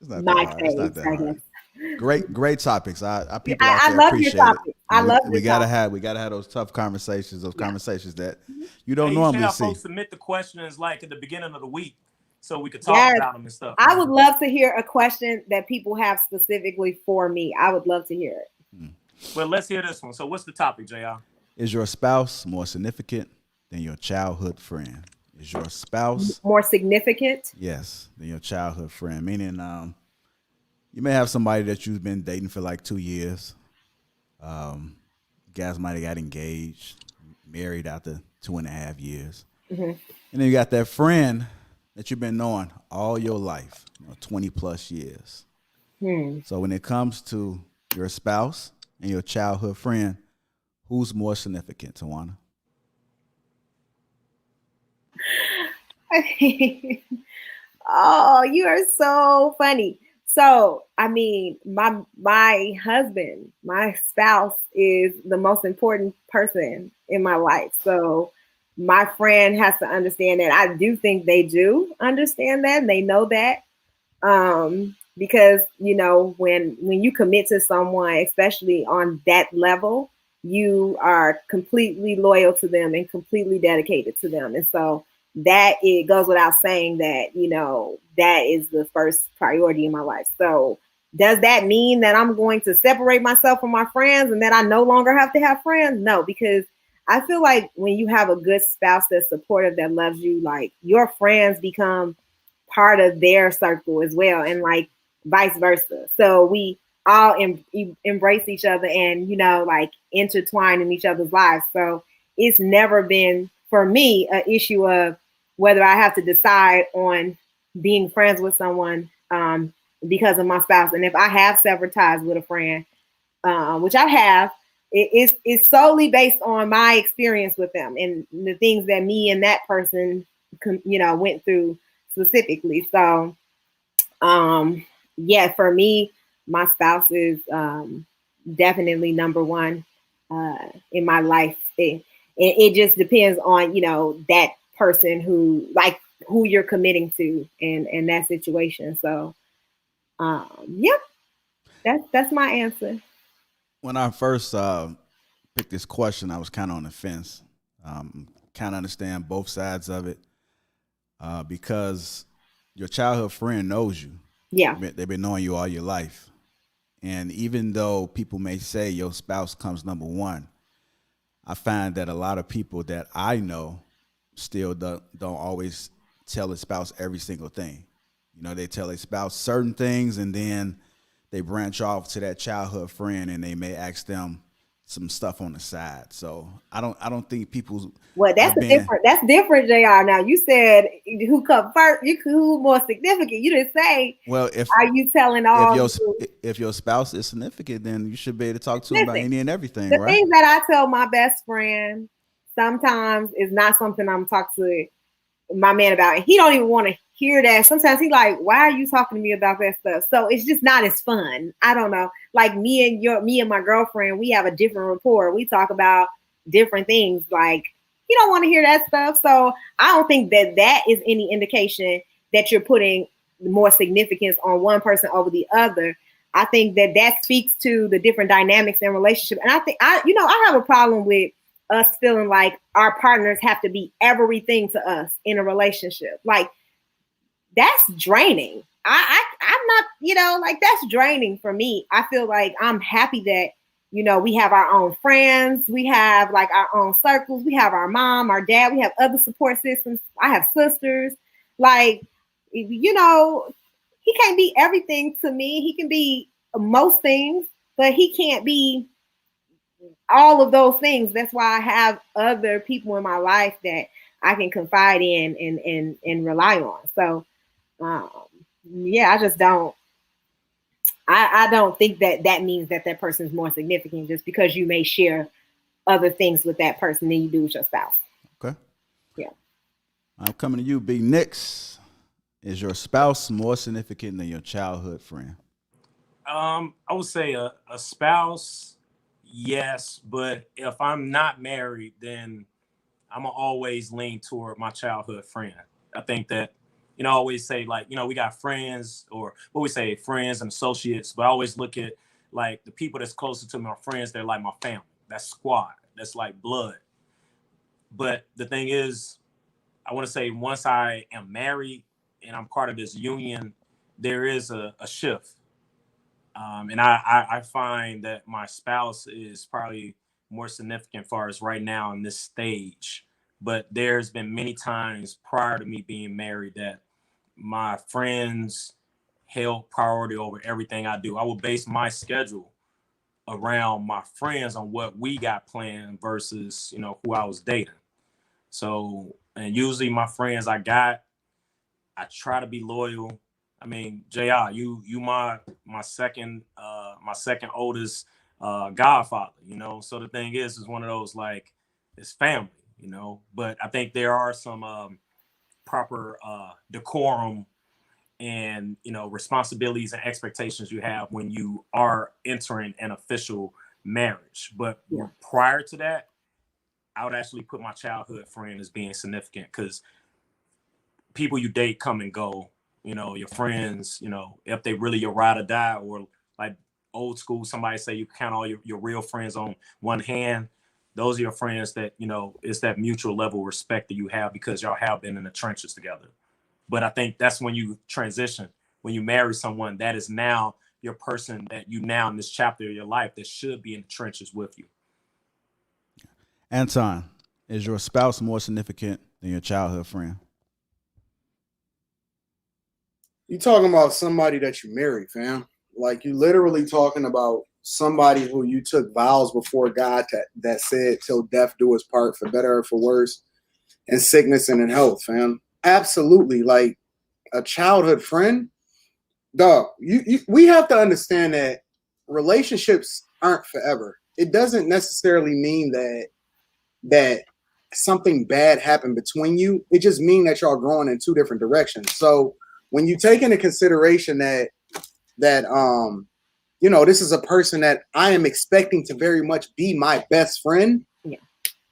not my that face. hard. Great topics. People out I there love your appreciate it. topic. I love your topic. We gotta have those tough conversations, conversations that Mhm. you don't Hey, you should normally have see. folks submit the questions like at the beginning of the week so we could talk Yes. about them and stuff. I would love to hear a question that people have specifically for me. I would love to hear it. Well, let's hear this one. So what's the topic, JR? Is your spouse more significant than your childhood friend? Is your spouse More significant? yes than your childhood friend? Meaning, you may have somebody that you've been dating for like 2 years. You guys might have got engaged, married after 2.5 years. Mm-hmm. And then you got that friend that you've been knowing all your life, 20 plus years. So when it comes to your spouse and your childhood friend, who's more significant, Tawana? Oh, you are so funny. So, I mean, my husband, my spouse is the most important person in my life. So, my friend has to understand that. I do think they do understand that, and they know that. Because when you commit to someone, especially on that level, you are completely loyal to them and completely dedicated to them. And so that it goes without saying that, that is the first priority in my life. So does that mean that I'm going to separate myself from my friends and that I no longer have to have friends? No, because I feel like when you have a good spouse that's supportive, that loves you, like your friends become part of their circle as well, and like vice versa. So we all embrace each other and, like intertwine in each other's lives. So it's never been for me an issue of whether I have to decide on being friends with someone because of my spouse. And if I have severed ties with a friend, which I have, it's solely based on my experience with them and the things that me and that person, went through specifically. So, yeah, for me, my spouse is definitely number one in my life. It just depends on, that person who you're committing to and that situation. So, yep, that's my answer. When I first picked this question, I was kind of on the fence. Kind of understand both sides of it because your childhood friend knows you. Yeah. They've been knowing you all your life. And even though people may say your spouse comes number one, I find that a lot of people that I know still don't always tell a spouse every single thing. They tell a spouse certain things and then they branch off to that childhood friend and they may ask them some stuff on the side. So I don't think people. Well, that's different, JR. Now you said who come first, who more significant. You didn't say. Well, if are you telling all? If your spouse is significant, then you should be able to talk to them about any and everything, the right? things that I tell my best friend sometimes is not something I'm talking to my man about, and he don't even want to hear that. Sometimes he like, why are you talking to me about that stuff? So it's just not as fun. I don't know. Like me and my girlfriend, we have a different rapport. We talk about different things. Like he don't want to hear that stuff. So I don't think that is any indication that you're putting more significance on one person over the other. I think that speaks to the different dynamics in relationship. And I think I have a problem with us feeling like our partners have to be everything to us in a relationship. Like that's draining. I'm not, like that's draining for me. I feel like I'm happy that, we have our own friends. We have like our own circles. We have our mom, our dad. We have other support systems. I have sisters. Like, he can't be everything to me. He can be most things, but he can't be all of those things. That's why I have other people in my life that I can confide in and rely on. So, yeah, I just don't. I don't think that means that person is more significant just because you may share other things with that person than you do with your spouse. Okay. Yeah. I'm coming to you, B. Nix. Is your spouse more significant than your childhood friend? I would say a spouse, yes, but if I'm not married, then I'm gonna always lean toward my childhood friend. I think that you know, I always say like, you know, we got friends, or what we say, friends and associates, but I always look at like the people that's closer to my friends. They're like my family. That's squad. That's like blood. But the thing is, I want to say once I am married and I'm part of this union, there is a shift. And I find that my spouse is probably more significant as far as right now in this stage. But there's been many times prior to me being married that my friends held priority over everything I do. I would base my schedule around my friends on what we got planned versus, you know, who I was dating. So, and usually my friends I try to be loyal. I mean, JR, you my second oldest godfather, you know. So the thing is one of those like it's family, you know. But I think there are some proper decorum and, you know, responsibilities and expectations you have when you are entering an official marriage. But prior to that, I would actually put my childhood friend as being significant, because people you date come and go. You know, your friends, you know, if they really your ride or die, or like old school, somebody say you count all your real friends on one hand. Those are your friends that, you know, it's that mutual level of respect that you have because y'all have been in the trenches together. But I think that's when you transition, when you marry someone that is now your person that you now in this chapter of your life that should be in the trenches with you. Anton, is your spouse more significant than your childhood friend? You talking about somebody that you married, fam. Like, you literally talking about somebody who you took vows before God that said, till death do us part, for better or for worse, in sickness and in health, fam. Absolutely. Like, a childhood friend, dog, we have to understand that relationships aren't forever. It doesn't necessarily mean that something bad happened between you. It just means that y'all growing in two different directions. So when you take into consideration that you know, this is a person that I am expecting to very much be my best friend. Yeah.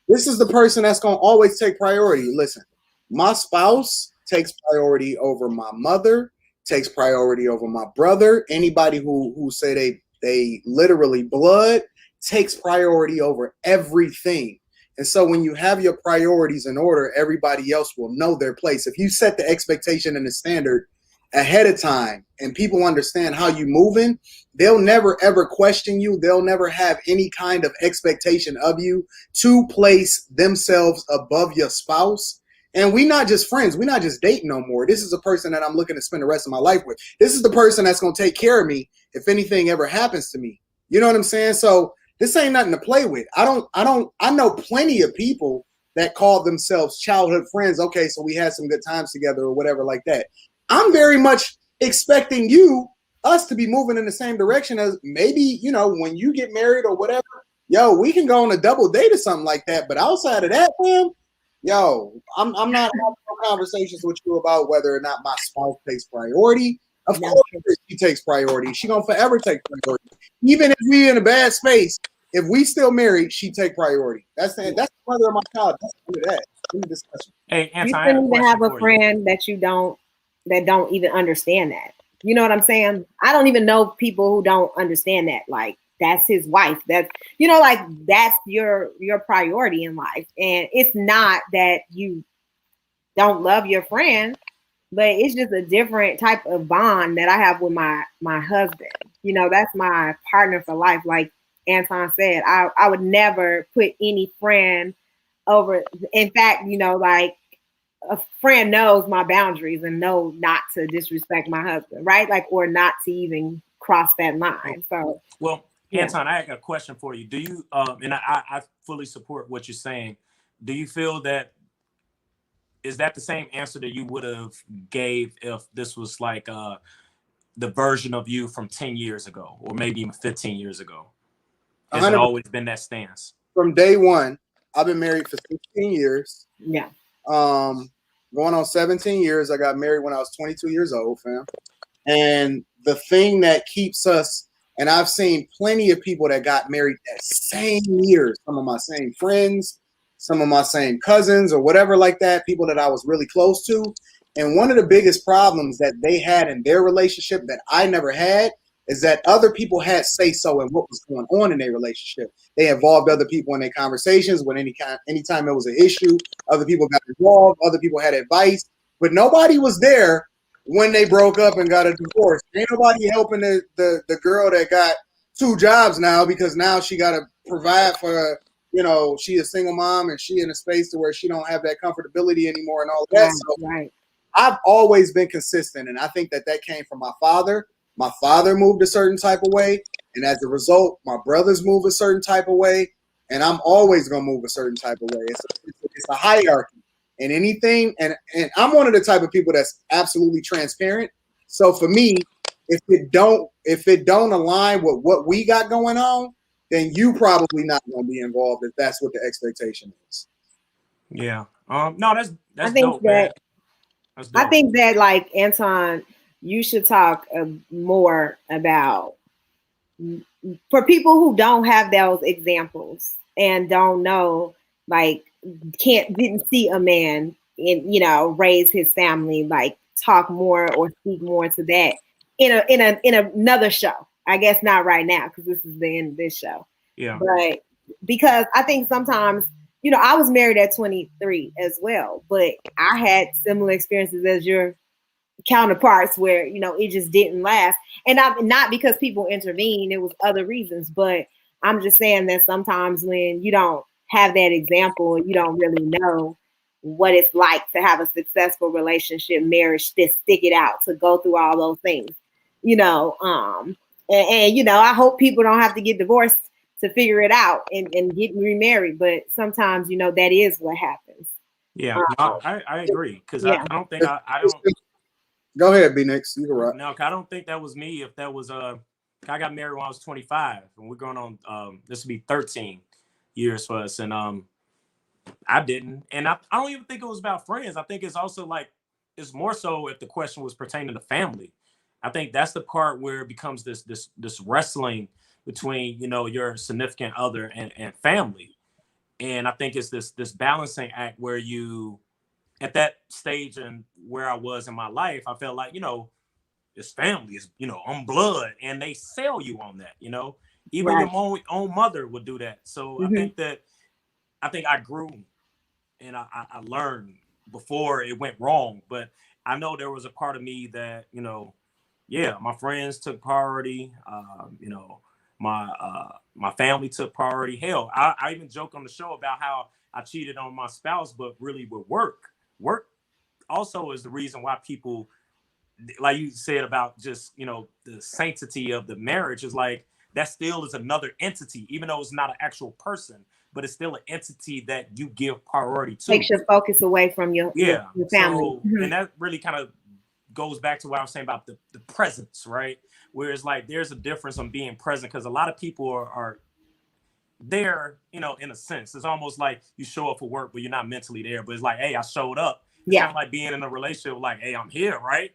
This is the person that's going to always take priority. Listen, my spouse takes priority over my mother, takes priority over my brother. Anybody who say they literally blood takes priority over everything. And so when you have your priorities in order, everybody else will know their place. If you set the expectation and the standard ahead of time and people understand how you moving, they'll never ever question you. They'll never have any kind of expectation of you to place themselves above your spouse. And we not just friends. We're not just dating no more. This is a person that I'm looking to spend the rest of my life with. This is the person that's going to take care of me if anything ever happens to me. You know what I'm saying? So this ain't nothing to play with. I know plenty of people that call themselves childhood friends. Okay, so we had some good times together or whatever like that. I'm very much expecting us to be moving in the same direction as maybe, you know, when you get married or whatever, yo, we can go on a double date or something like that. But outside of that, man, yo, I'm not having no conversations with you about whether or not my spouse takes priority. Of course she takes priority. She gonna forever take priority. Even if we in a bad space, if we still married, she take priority. That's the mother of my child. That's that. Hey, Anton, you shouldn't even have a friend that don't even understand that. You know what I'm saying? I don't even know people who don't understand that. Like, that's his wife. That's, you know, like, that's your priority in life. And it's not that you don't love your friend, but it's just a different type of bond that I have with my husband. You know, that's my partner for life. Like Anton said, I would never put any friend over. In fact, you know, like, a friend knows my boundaries and know not to disrespect my husband, right? Like, or not to even cross that line. So, well, Anton, I got a question for you. Do you, and I fully support what you're saying. Do you feel that, is that the same answer that you would have gave if this was like the version of you from 10 years ago, or maybe even 15 years ago? Has it always been that stance? From day one, I've been married for 16 years. Yeah. Going on 17 years. I got married when I was 22 years old, fam. And the thing that keeps us, and I've seen plenty of people that got married that same year, some of my same friends, some of my same cousins or whatever like that, people that I was really close to. And one of the biggest problems that they had in their relationship that I never had is that other people had say-so in what was going on in their relationship. They involved other people in their conversations when anytime there was an issue, other people got involved, other people had advice, but nobody was there when they broke up and got a divorce. Ain't nobody helping the girl that got 2 jobs now because now she got to provide for, she a single mom and she in a space to where she don't have that comfortability anymore and all of that. Right. I've always been consistent, and I think that came from my father. My father moved a certain type of way, and as a result, my brothers move a certain type of way, and I'm always gonna move a certain type of way. It's a hierarchy, and anything, and I'm one of the type of people that's absolutely transparent. So for me, if it don't align with what we got going on, then you probably not gonna be involved if that's what the expectation is. Yeah. No, that's I think dope, man. That's dope. I think that, like, Anton, you should talk more about, for people who don't have those examples and don't know, like, didn't see a man raise his family, like, talk more or speak more to that in another show. I guess not right now because this is the end of this show. Yeah. But because I think sometimes, I was married at 23 as well, but I had similar experiences as your counterparts where, it just didn't last. And not because people intervened, it was other reasons, but I'm just saying that sometimes when you don't have that example, you don't really know what it's like to have a successful relationship, marriage, to stick it out, to go through all those things, and I hope people don't have to get divorced to figure it out and get remarried. But sometimes, that is what happens. Yeah, no, I agree. Because yeah. I don't think I don't. Go ahead, B Nix. You can rock. No, I don't think that was me. If that was I got married when I was 25, and we're going on. This would be 13 years for us, and I didn't, and I don't even think it was about friends. I think it's also like it's more so if the question was pertaining to family. I think that's the part where it becomes this wrestling between your significant other and family, and I think it's this balancing act where you, at that stage and where I was in my life, I felt like it's family, is on blood, and they sell you on that. Even Right. your own mother would do that. So Mm-hmm. I think I grew and I learned before it went wrong, but I know there was a part of me that my friends took priority. My family took priority. Hell, I even joke on the show about how I cheated on my spouse, but really with work. Work also is the reason why people, like you said about just the sanctity of the marriage, is like that still is another entity, even though it's not an actual person, but it's still an entity that you give priority to. Takes your focus away from your family. So, and that really kind of goes back to what I was saying about the presence, right? Where it's like there's a difference on being present, because a lot of people are there, in a sense. It's almost like you show up for work, but you're not mentally there. But it's like, hey, I showed up. It's kind of like being in a relationship, like, hey, I'm here, right?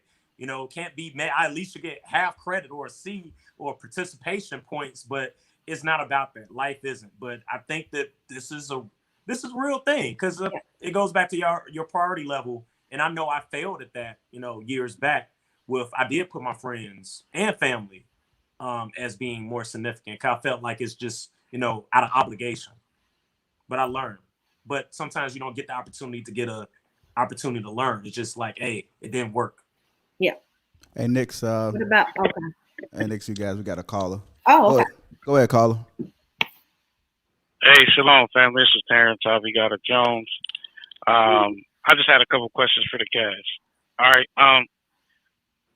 Can't be mad. I at least should get half credit or a C or participation points, but it's not about that. Life isn't. But I think that this is a real thing, because it goes back to your priority level. And I know I failed at that, years back I did put my friends and family as being more significant. 'Cause I felt like it's just, out of obligation. But I learned. But sometimes you don't get the opportunity to to learn. It's just like, hey, it didn't work. Yeah. Hey, Nix. What about? Okay. Hey, Nix, you guys, we got a caller. Oh, okay. Go ahead, caller. Hey, shalom, family. This is Terrence Avigata Jones. I just had a couple questions for the cast. All right.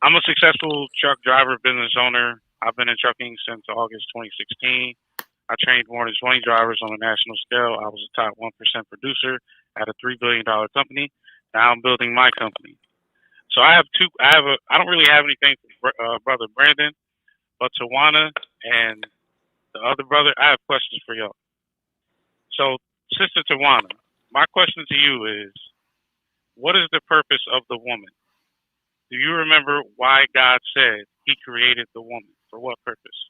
I'm a successful truck driver, business owner. I've been in trucking since August 2016. I trained more than 20 drivers on a national scale. I was a top 1% producer at a $3 billion company. Now I'm building my company. So I don't really have anything for brother Brandon, but Tawana and the other brother, I have questions for y'all. So, Sister Tawana, my question to you is, what is the purpose of the woman? Do you remember why God said he created the woman? For what purpose?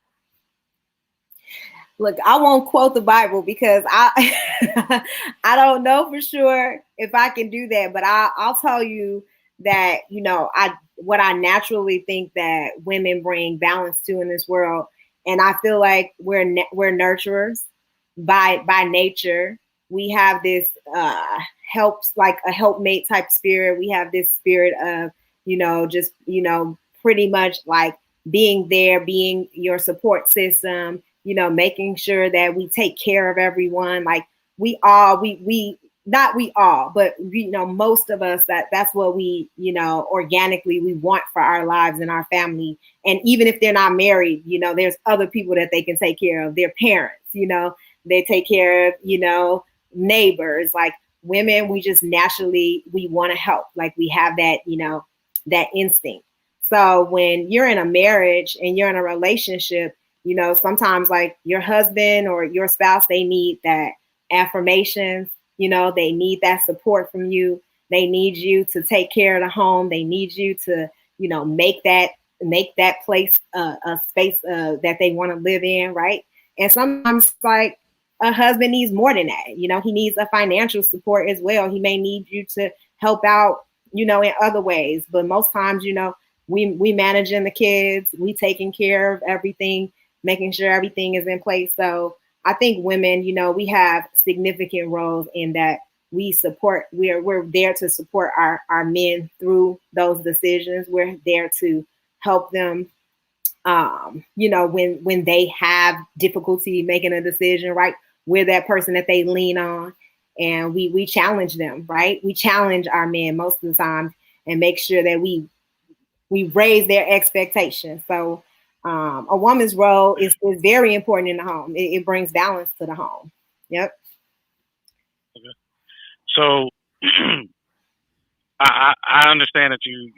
Look, I won't quote the Bible because I I don't know for sure if I can do that, but I'll tell you that, you know, what I naturally think that women bring balance to in this world. And I feel like we're nurturers by nature. We have this helps, like a helpmate type spirit. We have this spirit of, you know, just, you know, pretty much like being there, being your support system, you know, making sure that we take care of everyone. Like we not we all, but you know, most of us, that's what we, you know, organically we want for our lives and our family. And even if they're not married, you know, there's other people that they can take care of, their parents, you know, they take care of, you know, neighbors. Like women, we just naturally, we want to help. Like we have that, you know, that instinct. So when you're in a marriage and you're in a relationship, you know, sometimes like your husband or your spouse, they need that affirmation. You know, they need that support from you. They need you to take care of the home. They need you to, you know, make that place a space that they want to live in, right? And sometimes like a husband needs more than that. You know, he needs a financial support as well. He may need you to help out, you know, in other ways. But most times, you know, we managing the kids, we taking care of everything, making sure everything is in place. So I think women, you know, we have significant roles in that we support, we're there to support our men through those decisions. We're there to help them, you know, when they have difficulty making a decision, right? We're that person that they lean on, and we challenge them, right? We challenge our men most of the time and make sure that we raise their expectations. So a woman's role is very important in the home. It brings balance to the home. Yep. Okay. So I understand that you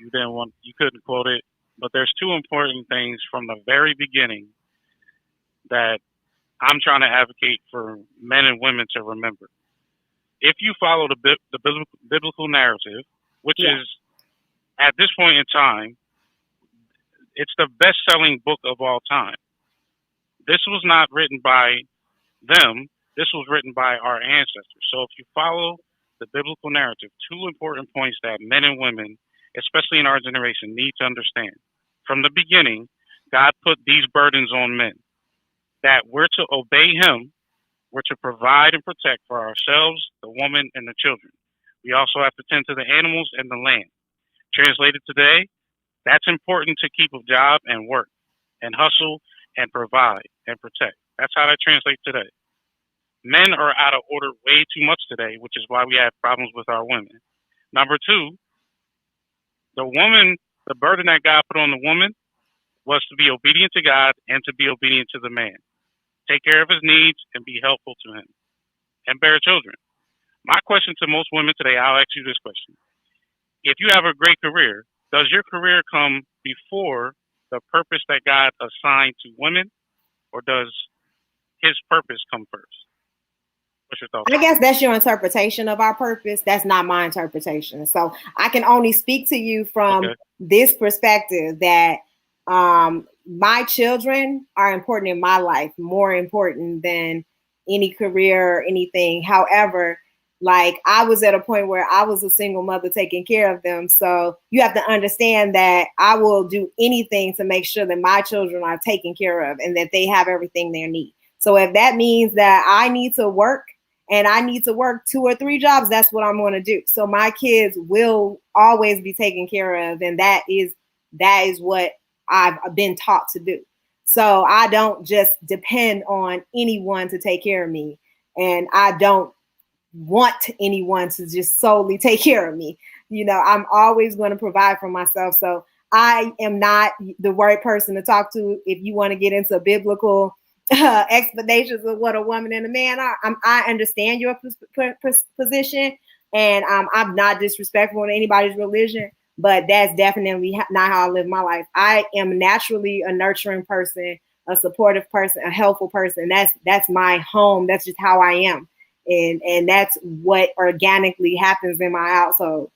couldn't quote it, but there's two important things from the very beginning that I'm trying to advocate for men and women to remember. If you follow the biblical narrative, which is at this point in time, it's the best-selling book of all time. This was not written by them. This was written by our ancestors. So if you follow the biblical narrative, two important points that men and women, especially in our generation, need to understand. From the beginning, God put these burdens on men, that we're to obey him, we're to provide and protect for ourselves, the woman, and the children. We also have to tend to the animals and the land. Translated today, that's important to keep a job and work and hustle and provide and protect. That's how that translates today. Men are out of order way too much today, which is why we have problems with our women. Number two, the woman, the burden that God put on the woman was to be obedient to God and to be obedient to the man. Take care of his needs and be helpful to him and bear children. My question to most women today, I'll ask you this question. If you have a great career, does your career come before the purpose that God assigned to women, or does his purpose come first? What's your thoughts? I guess that's your interpretation of our purpose. That's not my interpretation. So I can only speak to you from this perspective that my children are important in my life, more important than any career or anything. However, like I was at a point where I was a single mother taking care of them. So you have to understand that I will do anything to make sure that my children are taken care of and that they have everything they need. So if that means that I need to work and I need to work 2 or 3 jobs, that's what I'm going to do. So my kids will always be taken care of. And that is what I've been taught to do. So I don't just depend on anyone to take care of me. And I don't want anyone to just solely take care of me. You know, I'm always going to provide for myself. So I am not the right person to talk to if you want to get into biblical explanations of what a woman and a man are. I understand your position, and I'm not disrespectful to anybody's religion, but that's definitely not how I live my life. I am naturally a nurturing person, a supportive person, a helpful person. That's my home. That's just how I am. And that's what organically happens in my household.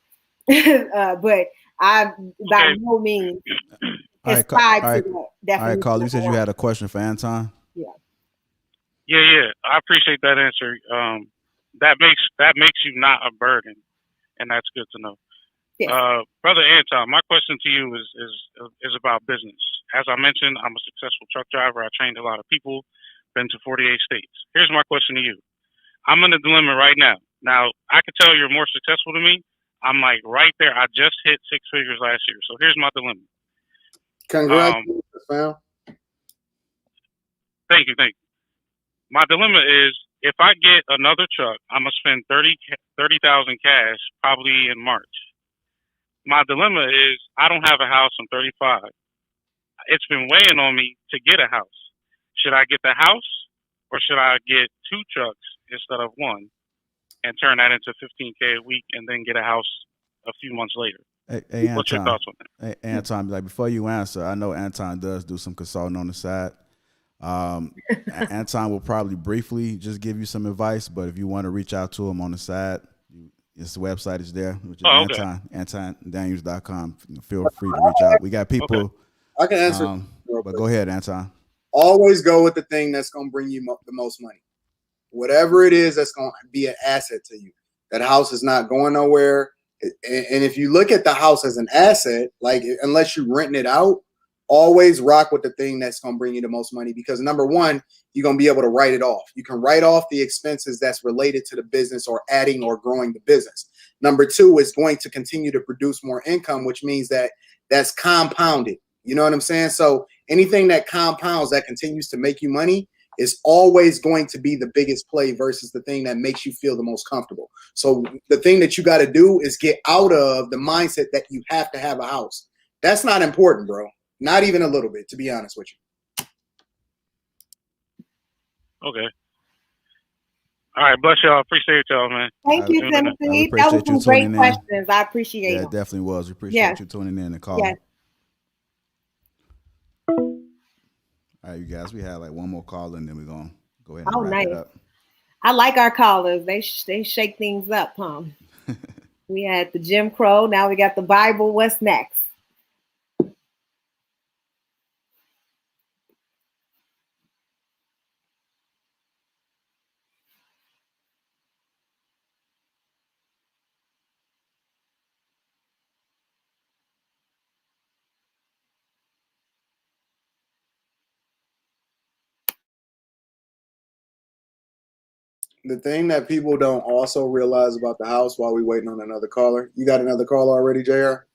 But I by no means ascribe to that. All right, Carl, you said you had a question for Anton? Yeah. I appreciate that answer. That makes you not a burden, and that's good to know. Yes. Brother Anton, my question to you is about business. As I mentioned, I'm a successful truck driver. I trained a lot of people, been to 48 states. Here's my question to you. I'm in a dilemma right now. Now, I can tell you're more successful than me. I'm like right there. I just hit 6 figures last year. So here's my dilemma. Congratulations, fam. Thank you. My dilemma is if I get another truck, I'm gonna spend 30,000 cash probably in March. My dilemma is I don't have a house. I'm 35. It's been weighing on me to get a house. Should I get the house or should I get 2 trucks instead of 1 and turn that into 15K a week and then get a house a few months later? Hey, What's your thoughts on that? Hey, Anton, like before you answer, I know Anton does do some consulting on the side. Anton will probably briefly just give you some advice, but if you want to reach out to him on the side, his website is there, which is AntonDaniels.com. Feel free to reach out. We got people. Okay. I can answer. But go ahead, Anton. Always go with the thing that's going to bring you the most money. Whatever it is that's going to be an asset to you. That house is not going nowhere. And if you look at the house as an asset, like unless you're renting it out, always rock with the thing that's going to bring you the most money, because number one, you're going to be able to write it off. You can write off the expenses that's related to the business or adding or growing the business. Number two, is going to continue to produce more income, which means that that's compounded. You know what I'm saying? So anything that compounds, that continues to make you money, is always going to be the biggest play versus the thing that makes you feel the most comfortable. So the thing that you got to do is get out of the mindset that you have to have a house. That's not important, bro. Not even a little bit, to be honest with you. Okay. All right, bless y'all. Appreciate y'all, man. Thank you, Timothy. That was some great questions. I appreciate it. Yeah, it definitely was. We appreciate you tuning in and calling. Yes. All right, you guys, we had like one more call and then we're going to go ahead and wrap it up. I like our callers. They shake things up, huh? We had the Jim Crow. Now we got the Bible. What's next? The thing that people don't also realize about the house while we waiting on another caller. You got another call already, JR?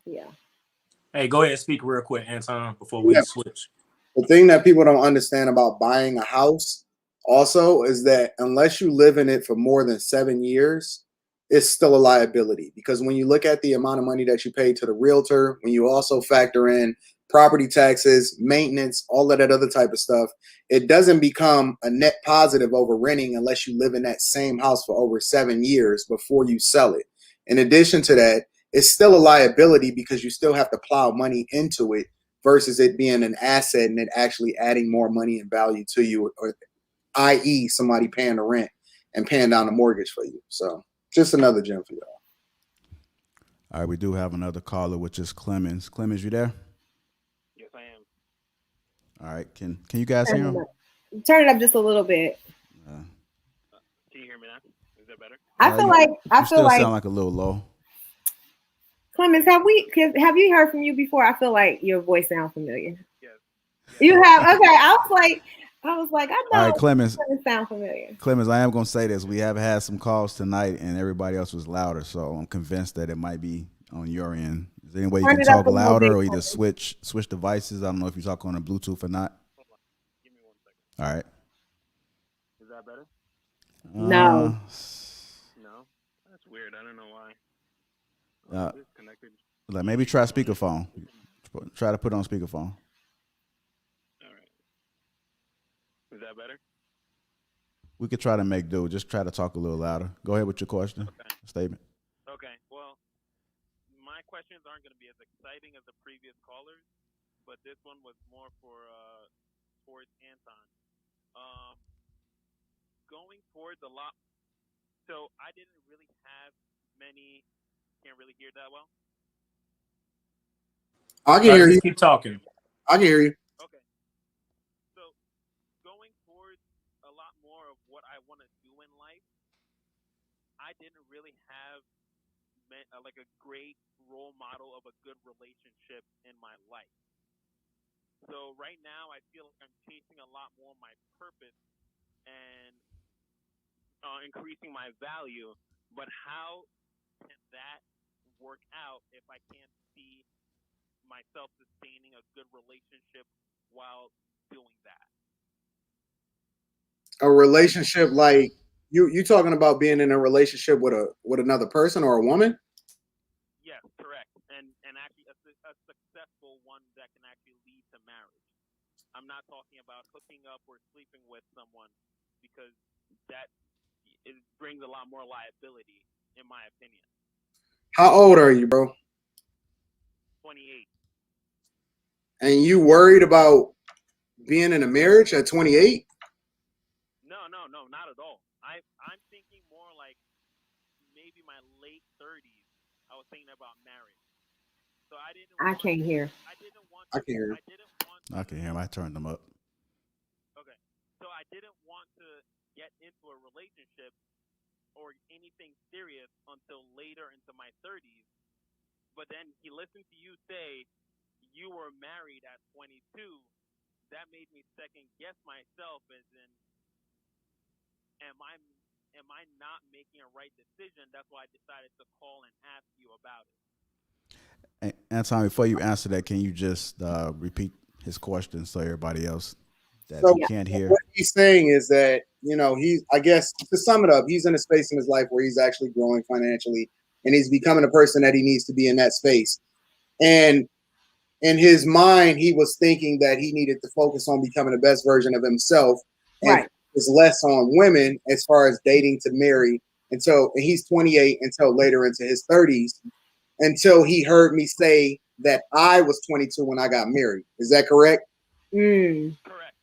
Yeah. Hey, go ahead and speak real quick, Anton, before we switch. The thing that people don't understand about buying a house also is that unless you live in it for more than 7 years, it's still a liability. Because when you look at the amount of money that you pay to the realtor, when you also factor in property taxes, maintenance, all of that other type of stuff, it doesn't become a net positive over renting unless you live in that same house for over 7 years before you sell it. In addition to that, it's still a liability because you still have to plow money into it versus it being an asset and it actually adding more money and value to you, or i.e. somebody paying the rent and paying down the mortgage for you. So just another gem for y'all. All right, we do have another caller, which is Clemens. Clemens, you there? Yes, I am. All right, can you guys hear him? Turn it up just a little bit. Can you hear me now? Is that better? I feel like sound like a little low. Clemens, have you heard from you before? I feel like your voice sounds familiar. Yes. You have? Okay. I was like, I know. All right, Clemens. It sound familiar. Clemens, I am going to say this. We have had some calls tonight and everybody else was louder. So I'm convinced that it might be on your end. Is there any way you can talk louder or either switch devices? I don't know if you talk on a Bluetooth or not. Hold on. Give me 1 second. All right. Is that better? No. No? That's weird. I don't know why. Like maybe try speakerphone. Try to put on speakerphone. All right. Is that better? We could try to make do. Just try to talk a little louder. Go ahead with your question, statement. Okay. Well, my questions aren't going to be as exciting as the previous callers, but this one was more towards Anton. Going towards a lot. So I didn't really have many. Can't really hear that well. I can hear you. Keep talking. I can hear you. Okay. So going towards a lot more of what I want to do in life, like a great role model of a good relationship in my life. So right now, I feel like I'm chasing a lot more my purpose and increasing my value. But how can that work out if I can't see myself sustaining a good relationship while doing that? A relationship like you talking about being in a relationship with another person or a woman? Yes, correct. And actually a successful one that can actually lead to marriage. I'm not talking about hooking up or sleeping with someone because that it brings a lot more liability, in my opinion. How old are you, bro? 28. And you worried about being in a marriage at 28? No, not at all. I'm thinking more like maybe my late 30s. I was thinking about marriage. So I didn't I want can't hear. I didn't want I can hear. I didn't want I can hear him. I turned them up. okay. So I didn't want to get into a relationship or anything serious until later into my 30s. But then he listened to you say you were married at 22. That made me second guess myself as in am I not making a right decision? That's why I decided to call and ask you about it. Hey, Anton, before you answer that, can you just repeat his question so everybody else that So can't hear? what he's saying is that, I guess to sum it up, he's in a space in his life where he's actually growing financially and he's becoming a person that he needs to be in that space. And in his mind, he was thinking that he needed to focus on becoming the best version of himself and Right. focus less on women as far as dating to marry and he's 28 until later into his 30s, until he heard me say that I was 22 when I got married. Is that correct? Mm. Correct.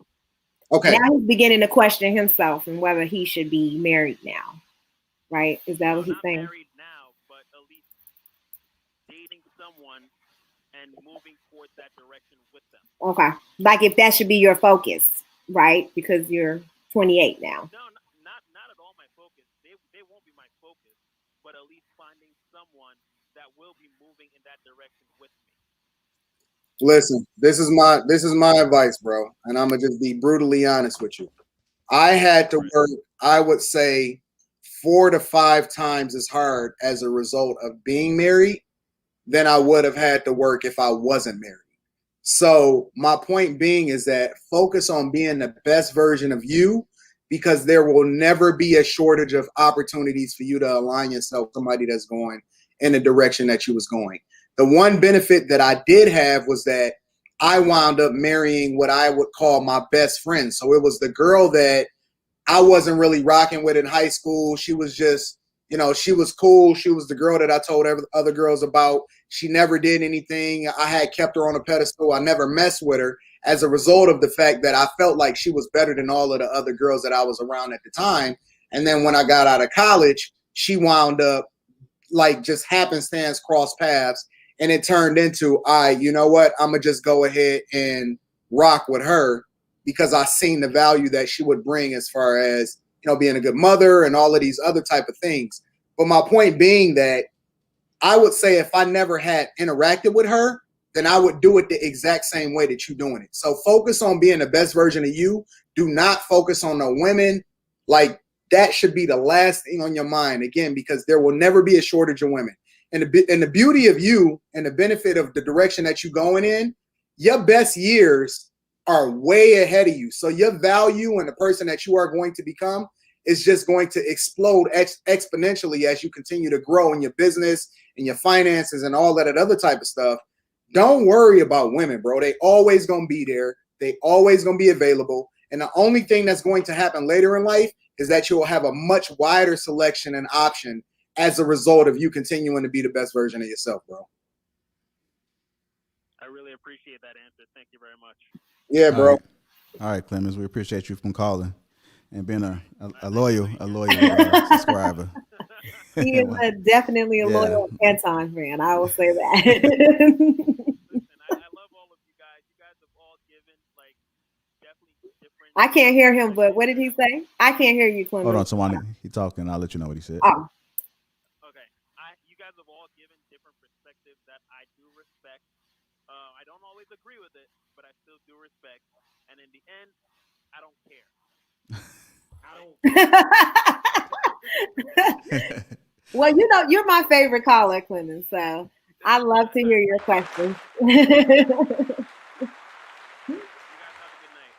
Okay. Now he's beginning to question himself and whether he should be married now. Right? Is that what he's Not saying? married now, but at least dating someone and moving towards that direction with them. Okay. Like if that should be your focus, right? Because you're 28 now. No, not at all my focus. They won't be my focus, but at least finding someone that will be moving in that direction with me. Listen, this is my advice, bro, and I'm gonna just be brutally honest with you. I had to work, I would say, 4 to 5 times as hard as a result of being married than I would have had to work if I wasn't married. So my point being is that focus on being the best version of you, because there will never be a shortage of opportunities for you to align yourself with somebody that's going in the direction that you was going. The one benefit that I did have was that I wound up marrying what I would call my best friend. So it was the girl that I wasn't really rocking with in high school. She was just, she was cool. She was the girl that I told other girls about. She never did anything. I had kept her on a pedestal. I never messed with her as a result of the fact that I felt like she was better than all of the other girls that I was around at the time. And then when I got out of college, she wound up like just happenstance cross paths. And it turned into, you know what? I'm going to just go ahead and rock with her because I seen the value that she would bring as far as, being a good mother and all of these other type of things. But my point being that I would say if I never had interacted with her, then I would do it the exact same way that you're doing it. So focus on being the best version of you. Do not focus on the women. Like that should be the last thing on your mind, again, because there will never be a shortage of women. And the beauty of you and the benefit of the direction that you're going in, your best years are way ahead of you. So your value and the person that you are going to become is just going to explode exponentially as you continue to grow in your business and your finances and all that other type of stuff. Don't worry about women, bro. They always going to be there. They always going to be available. And the only thing that's going to happen later in life is that you will have a much wider selection and option as a result of you continuing to be the best version of yourself, bro. I really appreciate that answer. Thank you very much. Yeah, bro. All right, Clemens, we appreciate you from calling and being a loyal subscriber. He is definitely a loyal Anton fan. I will say that. Listen, I love all of you guys. You guys have all given like definitely different. I can't hear him, but what did he say? I can't hear you, Clemens. Hold on, Tawani. He talking. I'll let you know what he said. Oh. Okay. I you guys have all given different perspectives that I do respect. I don't always agree with it, but I still do respect. And in the end, I don't care. Well, you're my favorite caller, Clemens. So I love to hear your questions.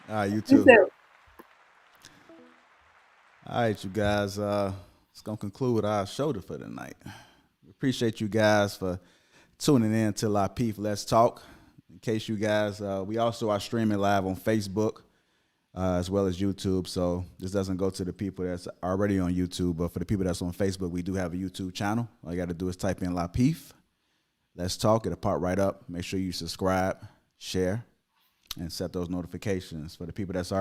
All right, you You too. too. All right, you guys. It's gonna conclude our show for tonight. We appreciate you guys for tuning in to Lapeef Let's Talk. In case you guys, we also are streaming live on Facebook as well as YouTube. So this doesn't go to the people that's already on YouTube, but for the people that's on Facebook, we do have a YouTube channel. All you got to do is type in Lapeef Let's Talk. It'll pop right up. Make sure you subscribe, share, and set those notifications. For the people that's already